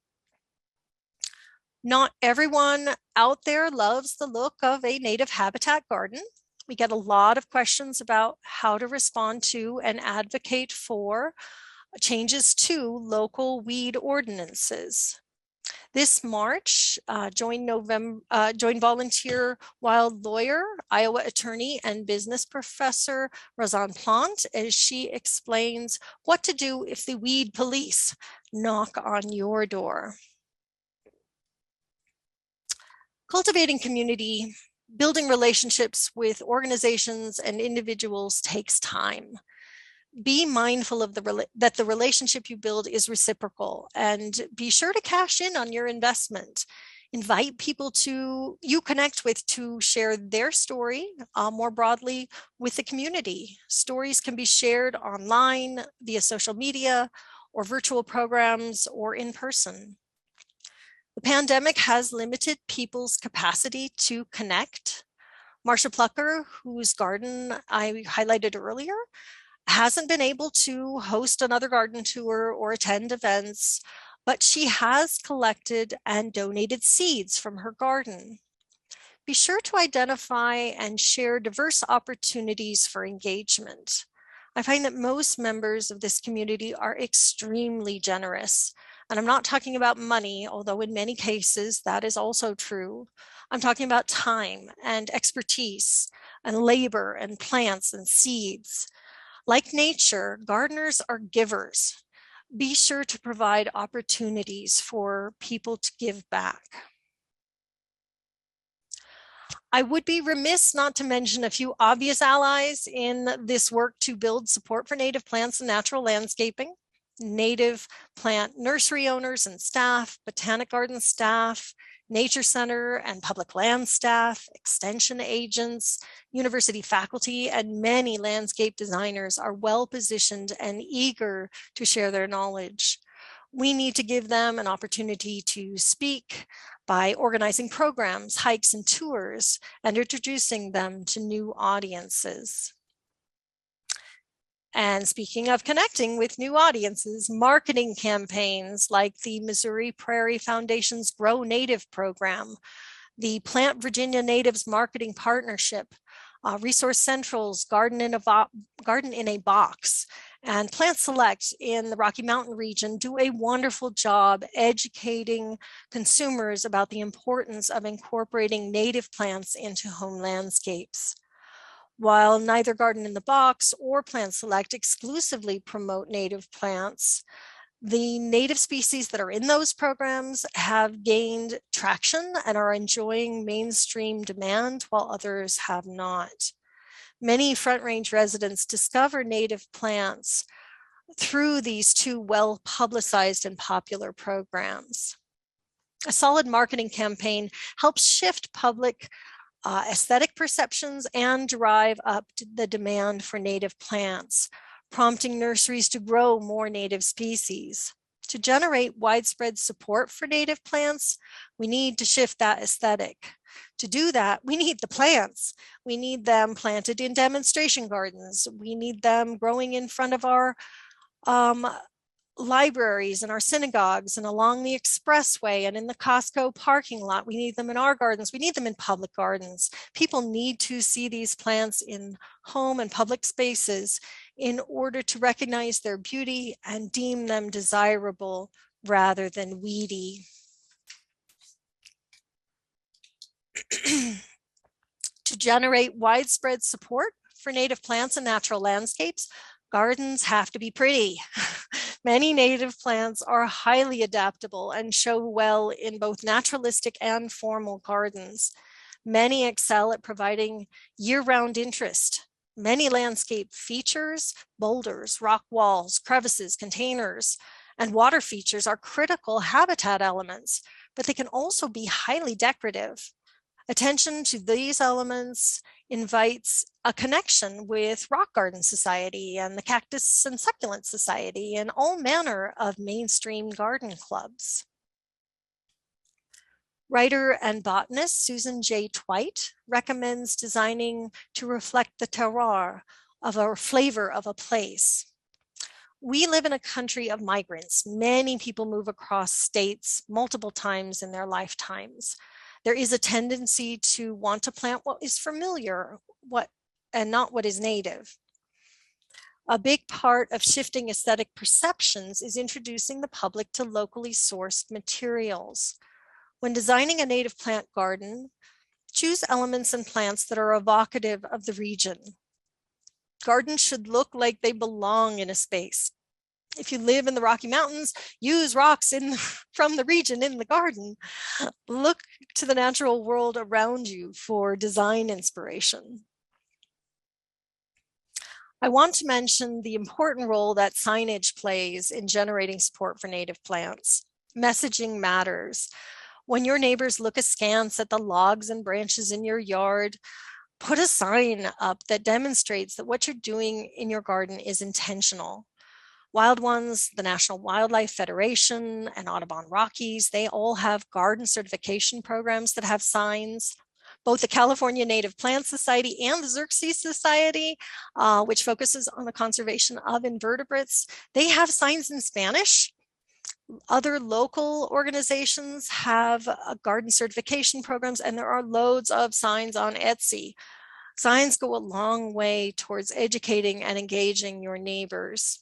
S2: Not everyone out there loves the look of a native habitat garden. We get a lot of questions about how to respond to and advocate for changes to local weed ordinances. This March, join volunteer wild lawyer, Iowa attorney, and business professor Razan Plant as she explains what to do if the weed police knock on your door. Cultivating community, building relationships with organizations and individuals takes time. Be mindful of that the relationship you build is reciprocal, and be sure to cash in on your investment. Invite people you connect with to share their story more broadly with the community. Stories can be shared online, via social media, or virtual programs, or in person. The pandemic has limited people's capacity to connect. Marcia Plucker, whose garden I highlighted earlier, hasn't been able to host another garden tour or attend events, but she has collected and donated seeds from her garden. Be sure to identify and share diverse opportunities for engagement. I find that most members of this community are extremely generous. And I'm not talking about money, although in many cases that is also true. I'm talking about time and expertise and labor and plants and seeds. Like nature, gardeners are givers. Be sure to provide opportunities for people to give back. I would be remiss not to mention a few obvious allies in this work to build support for native plants and natural landscaping. Native plant nursery owners and staff, botanic garden staff, nature center and public land staff, extension agents, university faculty, and many landscape designers are well positioned and eager to share their knowledge. We need to give them an opportunity to speak by organizing programs, hikes, and tours, and introducing them to new audiences. And speaking of connecting with new audiences, marketing campaigns like the Missouri Prairie Foundation's Grow Native program, the Plant Virginia Natives Marketing Partnership, Resource Central's Garden in a Box, and Plant Select in the Rocky Mountain region do a wonderful job educating consumers about the importance of incorporating native plants into home landscapes. While neither Garden in the Box or Plant Select exclusively promote native plants, the native species that are in those programs have gained traction and are enjoying mainstream demand, while others have not. Many Front Range residents discover native plants through these two well-publicized and popular programs. A solid marketing campaign helps shift public aesthetic perceptions and drive up the demand for native plants, prompting nurseries to grow more native species. To generate widespread support for native plants, we need to shift that aesthetic. To do that, we need the plants. We need them planted in demonstration gardens. We need them growing in front of our libraries and our synagogues and along the expressway and in the Costco parking lot. We need them in our gardens. We need them in public gardens. People need to see these plants in home and public spaces in order to recognize their beauty and deem them desirable rather than weedy. To generate widespread support for native plants and natural landscapes, gardens have to be pretty. Many native plants are highly adaptable and show well in both naturalistic and formal gardens. Many excel at providing year-round interest. Many landscape features, boulders, rock walls, crevices, containers, and water features are critical habitat elements, but they can also be highly decorative. Attention to these elements invites a connection with Rock Garden Society and the Cactus and Succulent Society and all manner of mainstream garden clubs. Writer and botanist Susan J. Twite recommends designing to reflect the terroir of a flavor of a place. We live in a country of migrants. Many people move across states multiple times in their lifetimes. There is a tendency to want to plant what is familiar, and not what is native. A big part of shifting aesthetic perceptions is introducing the public to locally sourced materials. When designing a native plant garden, choose elements and plants that are evocative of the region. Gardens should look like they belong in a space. If you live in the Rocky Mountains, use rocks from the region in the garden. Look to the natural world around you for design inspiration. I want to mention the important role that signage plays in generating support for native plants. Messaging matters. When your neighbors look askance at the logs and branches in your yard, put a sign up that demonstrates that what you're doing in your garden is intentional. Wild Ones, the National Wildlife Federation, and Audubon Rockies, they all have garden certification programs that have signs. Both the California Native Plant Society and the Xerces Society, which focuses on the conservation of invertebrates, they have signs in Spanish. Other local organizations have garden certification programs, and there are loads of signs on Etsy. Signs go a long way towards educating and engaging your neighbors.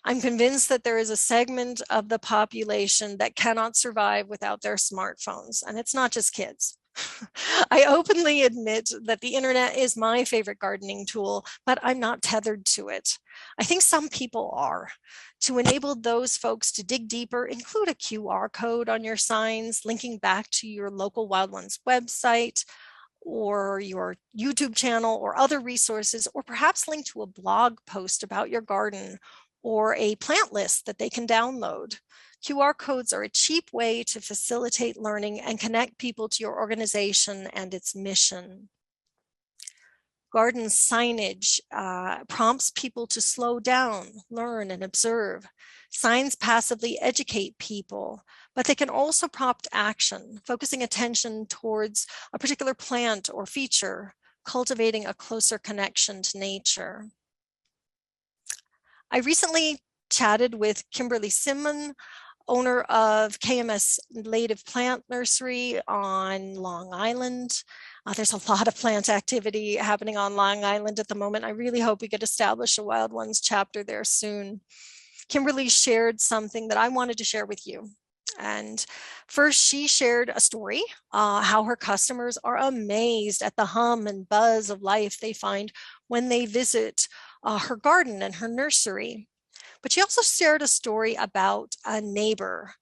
S2: I'm convinced that there is a segment of the population that cannot survive without their smartphones, and it's not just kids. I openly admit that the internet is my favorite gardening tool, but I'm not tethered to it. I think some people are. To enable those folks to dig deeper, include a QR code on your signs, linking back to your local Wild Ones website. or your YouTube channel or other resources, or perhaps link to a blog post about your garden or a plant list that they can download. QR codes are a cheap way to facilitate learning and connect people to your organization and its mission. Garden signage prompts people to slow down, learn, and observe. Signs passively educate people, but they can also prompt action, focusing attention towards a particular plant or feature, cultivating a closer connection to nature. I recently chatted with Kimberly Simon, owner of KMS Native Plant Nursery on Long Island. There's a lot of plant activity happening on Long Island at the moment. I really hope we could establish a Wild Ones chapter there soon. Kimberly shared something that I wanted to share with you. And first, she shared a story, how her customers are amazed at the hum and buzz of life they find when they visit her garden and her nursery. But she also shared a story about a neighbor.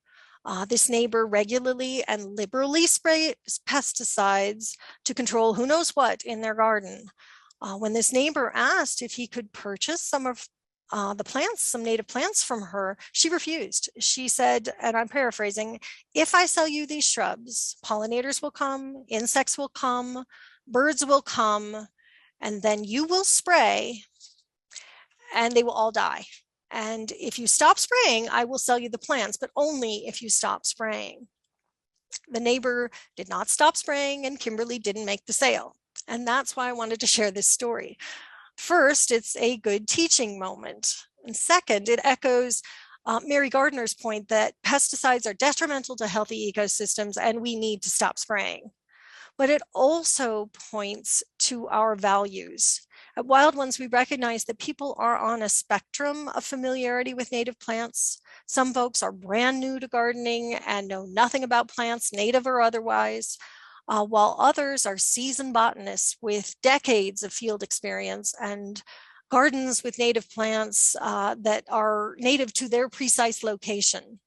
S2: This neighbor regularly and liberally sprays pesticides to control who knows what in their garden. When this neighbor asked if he could purchase some of the plants, some native plants from her, she refused. She said, and I'm paraphrasing, "If I sell you these shrubs, pollinators will come, insects will come, birds will come, and then you will spray and they will all die. And if you stop spraying, I will sell you the plants, but only if you stop spraying." The neighbor did not stop spraying, and Kimberly didn't make the sale. And that's why I wanted to share this story. First, it's a good teaching moment. And second, it echoes Mary Gardner's point that pesticides are detrimental to healthy ecosystems and we need to stop spraying. But it also points to our values. At Wild Ones, we recognize that people are on a spectrum of familiarity with native plants. Some folks are brand new to gardening and know nothing about plants, native or otherwise, while others are seasoned botanists with decades of field experience and gardens with native plants that are native to their precise location.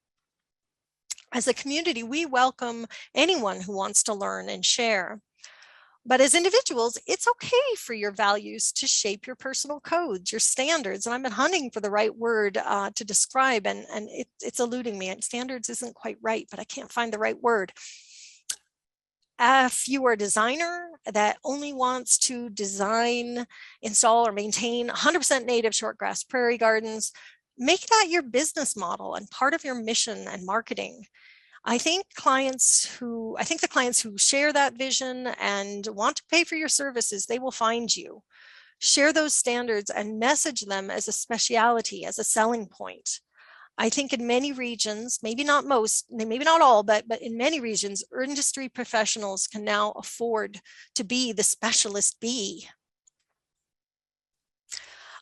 S2: As a community, we welcome anyone who wants to learn and share. But as individuals, it's okay for your values to shape your personal codes, your standards. And I've been hunting for the right word to describe, and it's eluding me. Standards isn't quite right, but I can't find the right word. If you are a designer that only wants to design, install, or maintain 100% native shortgrass prairie gardens, make that your business model and part of your mission and marketing. I think the clients who share that vision and want to pay for your services, they will find you. Share those standards and message them as a specialty, as a selling point. I think in many regions, maybe not most, maybe not all, but in many regions, industry professionals can now afford to be the specialist bee.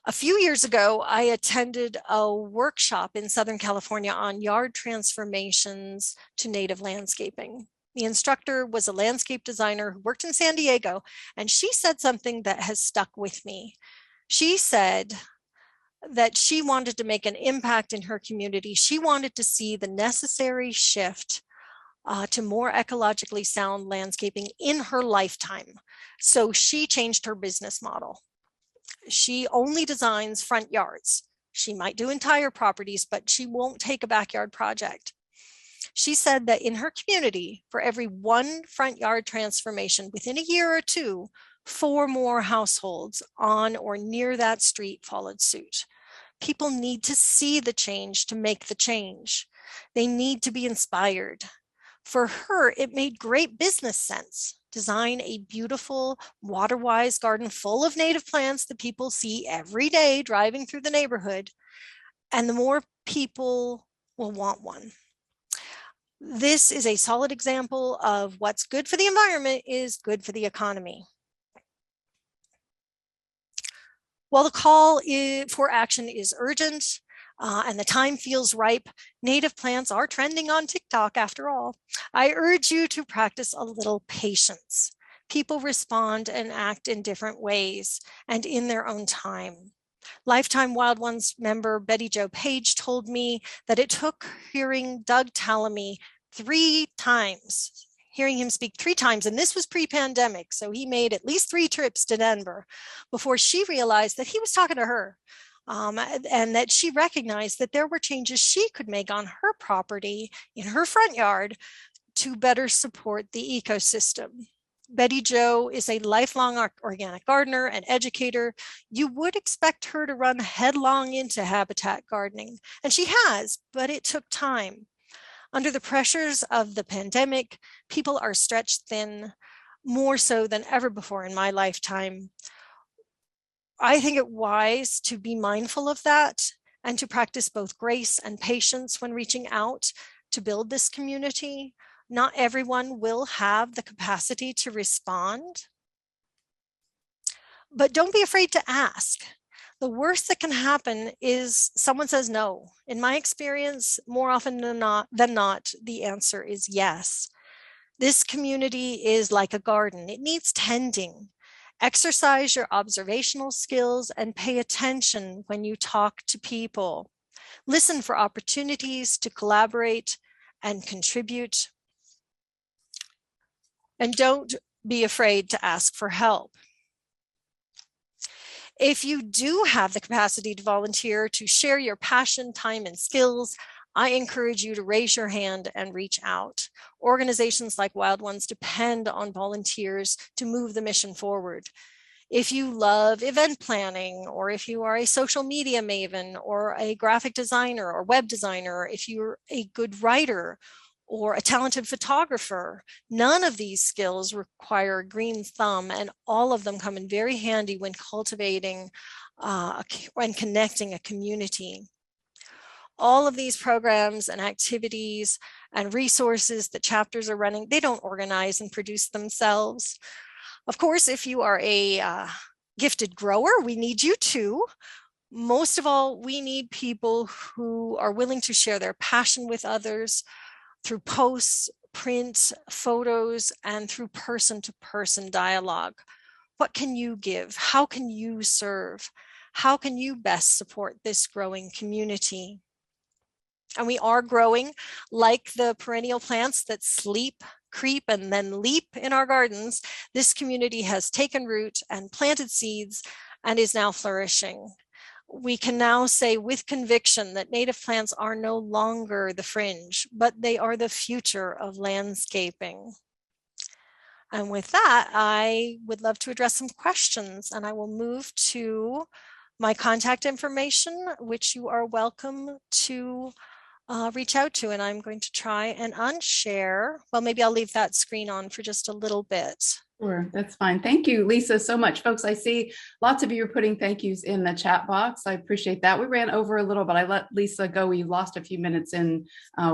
S2: A few years ago, I attended a workshop in Southern California on yard transformations to native landscaping. The instructor was a landscape designer who worked in San Diego, and she said something that has stuck with me. She said that she wanted to make an impact in her community. She wanted to see the necessary shift to more ecologically sound landscaping in her lifetime. So she changed her business model. She only designs front yards. She might do entire properties, but she won't take a backyard project. She said that in her community, for every one front yard transformation within a year or two, 4 more households on or near that street followed suit. People need to see the change to make the change. They need to be inspired. For her, it made great business sense. Design a beautiful, water-wise garden full of native plants that people see every day driving through the neighborhood, and the more people will want one. This is a solid example of what's good for the environment is good for the economy. While the call for action is urgent and the time feels ripe, native plants are trending on TikTok after all. I urge you to practice a little patience. People respond and act in different ways and in their own time. Lifetime Wild Ones member Betty Jo Page told me that it took hearing Doug Tallamy 3 times, hearing him speak 3 times, and this was pre-pandemic, so he made at least 3 trips to Denver before she realized that he was talking to her, and that she recognized that there were changes she could make on her property in her front yard to better support the ecosystem. Betty Jo is a lifelong organic gardener and educator. You would expect her to run headlong into habitat gardening, and she has, but it took time. Under the pressures of the pandemic, people are stretched thin, more so than ever before in my lifetime. I think it wise to be mindful of that and to practice both grace and patience when reaching out to build this community. Not everyone will have the capacity to respond, but don't be afraid to ask. The worst that can happen is someone says no. In my experience, more often than not, the answer is yes. This community is like a garden. It needs tending. Exercise your observational skills and pay attention when you talk to people. Listen for opportunities to collaborate and contribute. And don't be afraid to ask for help. If you do have the capacity to volunteer, to share your passion, time, and skills, I encourage you to raise your hand and reach out. Organizations like Wild Ones depend on volunteers to move the mission forward. If you love event planning, or if you are a social media maven, or a graphic designer or web designer, if you're a good writer or a talented photographer, none of these skills require a green thumb, and all of them come in very handy when cultivating and connecting a community. All of these programs and activities and resources that chapters are running, they don't organize and produce themselves. Of course, if you are a gifted grower, we need you too. Most of all, we need people who are willing to share their passion with others through posts, print, photos, and through person-to-person dialogue. What can you give? How can you serve? How can you best support this growing community? And we are growing like the perennial plants that sleep, creep, and then leap in our gardens. This community has taken root and planted seeds and is now flourishing. We can now say with conviction that native plants are no longer the fringe, but they are the future of landscaping. And with that, I would love to address some questions, and I will move to my contact information, which you are welcome to reach out to. And I'm going to try and unshare. Well, maybe I'll leave that screen on for just a little bit.
S1: Sure, that's fine. Thank you, Lisa, so much. Folks, I see lots of you are putting thank yous in the chat box. I appreciate that. We ran over a little, but I let Lisa go. We lost a few minutes in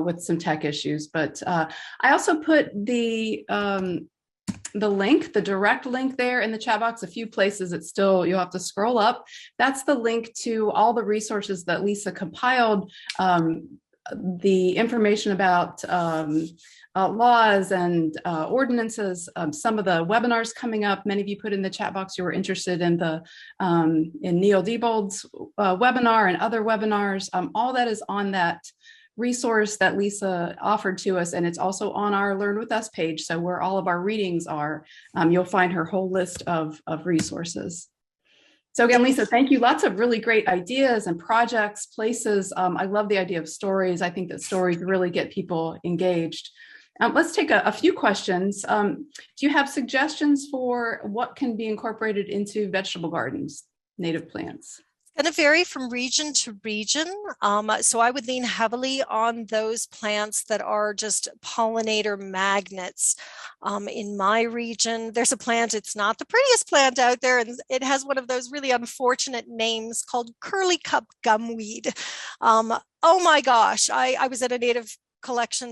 S1: with some tech issues. But I also put the link, the direct link there in the chat box, a few places. It's still, you'll have to scroll up. That's the link to all the resources that Lisa compiled, the information about laws and ordinances, some of the webinars coming up. Many of you put in the chat box you were interested in the in Neil Deibel's webinar and other webinars. All that is on that resource that Lisa offered to us, and it's also on our Learn With Us page. So where all of our readings are, you'll find her whole list of resources. So again, Lisa, thank you. Lots of really great ideas and projects, places. I love the idea of stories. I think that stories really get people engaged. Let's take a few questions. Do you have suggestions for what can be incorporated into vegetable gardens, native plants?
S2: It's going to vary from region to region. So I would lean heavily on those plants that are just pollinator magnets. In my region, there's a plant, it's not the prettiest plant out there, and it has one of those really unfortunate names called curly cup gumweed. Oh my gosh, I was at a native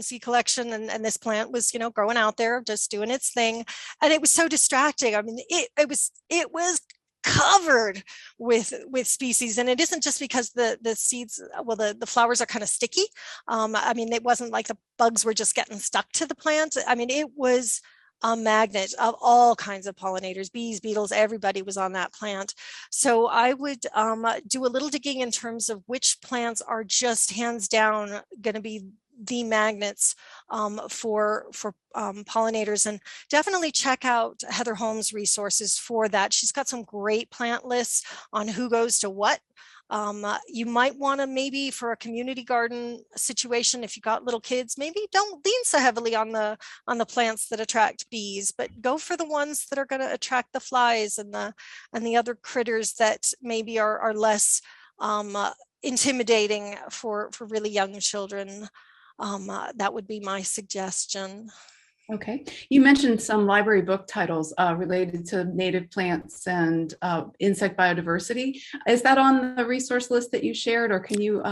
S2: seed collection, and this plant was, growing out there, just doing its thing. And it was so distracting. I mean, it was covered with species, and it isn't just because the seeds, well, the flowers are kind of sticky. I mean, it wasn't like the bugs were just getting stuck to the plant. I mean, it was a magnet of all kinds of pollinators, bees, beetles, everybody was on that plant. So I would do a little digging in terms of which plants are just hands down going to be the magnets for pollinators. And definitely check out Heather Holmes' resources for that. She's got some great plant lists on who goes to what. You might want to, maybe for a community garden situation, if you got little kids, maybe don't lean so heavily on the plants that attract bees, but go for the ones that are going to attract the flies and the other critters that maybe are less intimidating for really young children. That would be my suggestion.
S1: Okay. You mentioned some library book titles related to native plants and insect biodiversity. Is that on the resource list that you shared, or can you,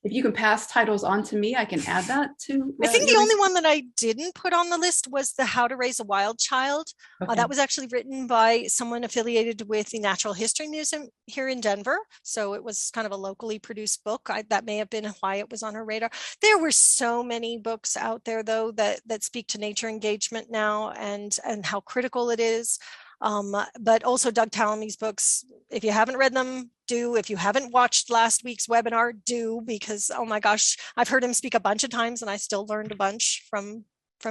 S1: if you can pass titles on to me, I can add that to.
S2: I think the only one that I didn't put on the list was the How to Raise a Wild Child.
S1: Okay.
S2: That was actually written by someone affiliated with the Natural History Museum here in Denver. So it was kind of a locally produced book. That may have been why it was on her radar. There were so many books out there, though, that speak to nature engagement now and how critical it is. But also Doug Tallamy's books, if you haven't read them, do. If you haven't watched last week's webinar, do, because, oh my gosh, I've heard him speak a bunch of times and I still learned a bunch from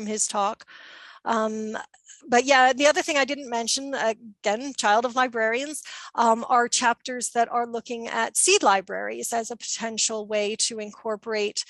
S2: his talk. But yeah, the other thing I didn't mention, again, child of librarians, are chapters that are looking at seed libraries as a potential way to incorporate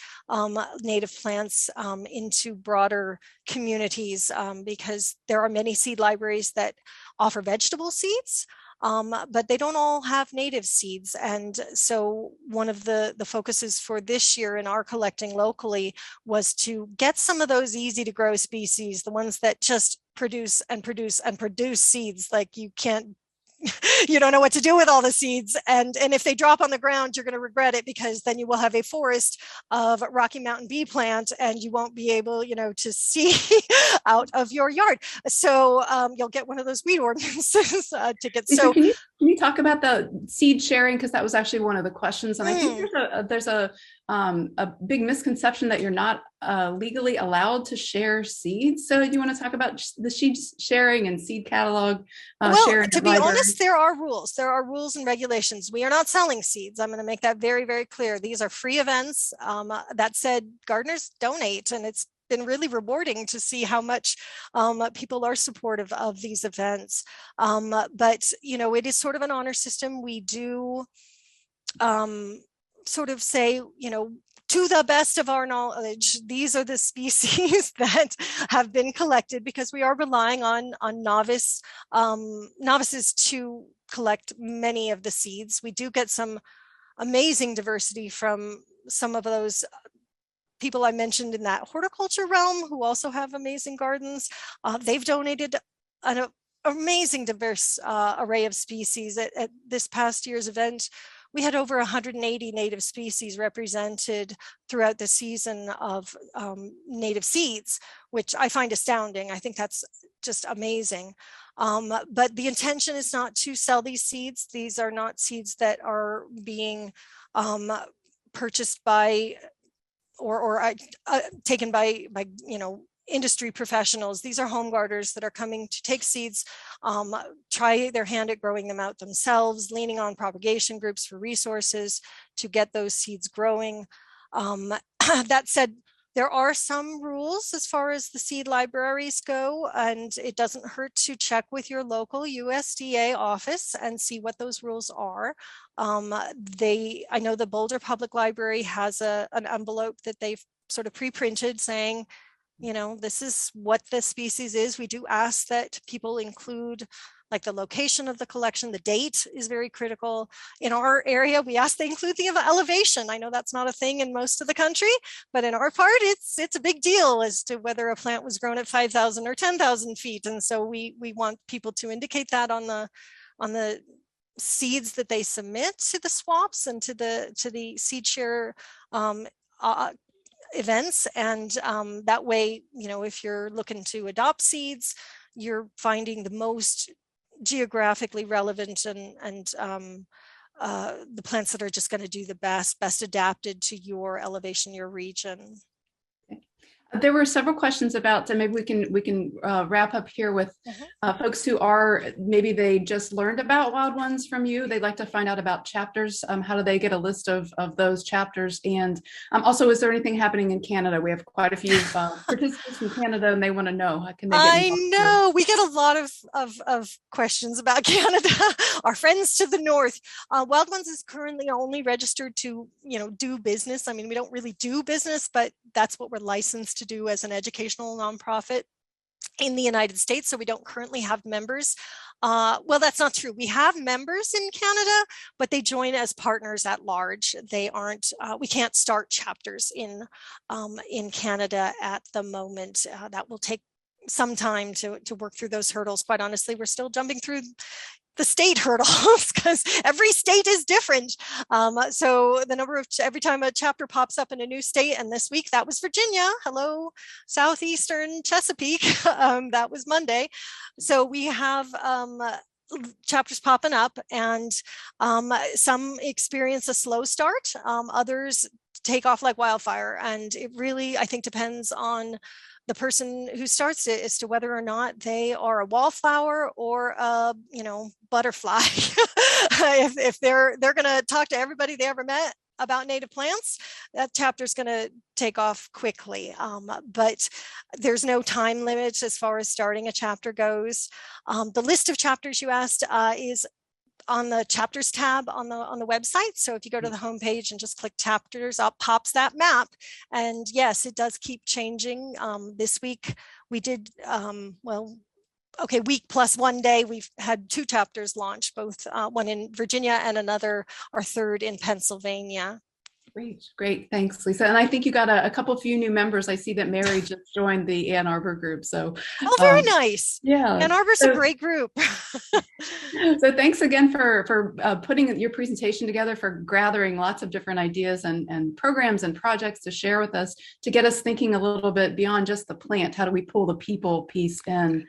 S2: native plants into broader communities, because there are many seed libraries that offer vegetable seeds, but they don't all have native seeds. And so one of the focuses for this year in our collecting locally was to get some of those easy to grow species, the ones that just produce and produce and produce seeds like you can't you don't know what to do with all the seeds, and if they drop on the ground, you're going to regret it, because then you will have a forest of Rocky Mountain bee plant and you won't be able, to see out of your yard. So you'll get one of those weed ordinances tickets. So
S1: can you talk about the seed sharing, because that was actually one of the questions, and I think there's a big misconception that you're not legally allowed to share seeds. So do you want to talk about the seed sharing and seed catalog sharing?
S2: To be honest, there are rules. There are rules and regulations. We are not selling seeds. I'm going to make that very, very clear. These are free events. That said, gardeners donate, and it's been really rewarding to see how much people are supportive of these events. But, it is sort of an honor system. We do sort of say, to the best of our knowledge, these are the species that have been collected, because we are relying on novices to collect many of the seeds. We do get some amazing diversity from some of those people I mentioned in that horticulture realm who also have amazing gardens. They've donated an amazing diverse array of species. At this past year's event, we had over 180 native species represented throughout the season of native seeds, which I find astounding. I think that's just amazing. But the intention is not to sell these seeds. These are not seeds that are being purchased by or taken by industry professionals. These are home gardeners that are coming to take seeds, try their hand at growing them out themselves, leaning on propagation groups for resources to get those seeds growing. That said, there are some rules as far as the seed libraries go, and it doesn't hurt to check with your local USDA office and see what those rules are. I know the Boulder Public Library has an envelope that they've sort of pre-printed saying, this is what the species is. We do ask that people include like the location of the collection. The date is very critical. In our area, we ask they include the elevation. I know that's not a thing in most of the country, but in our part, it's a big deal as to whether a plant was grown at 5,000 or 10,000 feet. And so we want people to indicate that on the seeds that they submit to the swaps and to the seed share events. And that way, if you're looking to adopt seeds, you're finding the most geographically relevant and the plants that are just going to do the best adapted to your elevation, your region.
S1: There were several questions about, and maybe we can wrap up here with folks who are, maybe they just learned about Wild Ones from you. They'd like to find out about chapters. How do they get a list of those chapters? And also, is there anything happening in Canada? We have quite a few participants from Canada, and they want to know, how can they get
S2: I
S1: involved here?
S2: know we get a lot of questions about Canada. Our friends to the north. Wild Ones is currently only registered to, do business. I mean, we don't really do business, but that's what we're licensed to do as an educational nonprofit in the United States. So we don't currently have members. Well, that's not true. We have members in Canada, but they join as partners at large. They aren't. We can't start chapters in Canada at the moment. That will take some time to work through those hurdles. Quite honestly, we're still jumping through the state hurdles because every state is different. So the number of every time a chapter pops up in a new state, and this week that was Virginia. Hello, southeastern Chesapeake. That was Monday. So we have chapters popping up, and some experience a slow start. Others take off like wildfire, and it really, I think, depends on the person who starts it as to whether or not they are a wallflower or a, butterfly. if they're going to talk to everybody they ever met about native plants, that chapter is going to take off quickly. But there's no time limit as far as starting a chapter goes. The list of chapters you asked is on the chapters tab on the website. So if you go to the homepage and just click chapters, up pops that map. And yes, it does keep changing. This week we did, week plus one day, we've had 2 chapters launched, both one in Virginia and another, our third in Pennsylvania.
S1: Great. Thanks, Lisa. And I think you got a couple few new members. I see that Mary just joined the Ann Arbor group. So,
S2: very nice.
S1: Yeah.
S2: Ann Arbor's a great group.
S1: So thanks again for putting your presentation together, for gathering lots of different ideas and programs and projects to share with us, to get us thinking a little bit beyond just the plant. How do we pull the people piece in?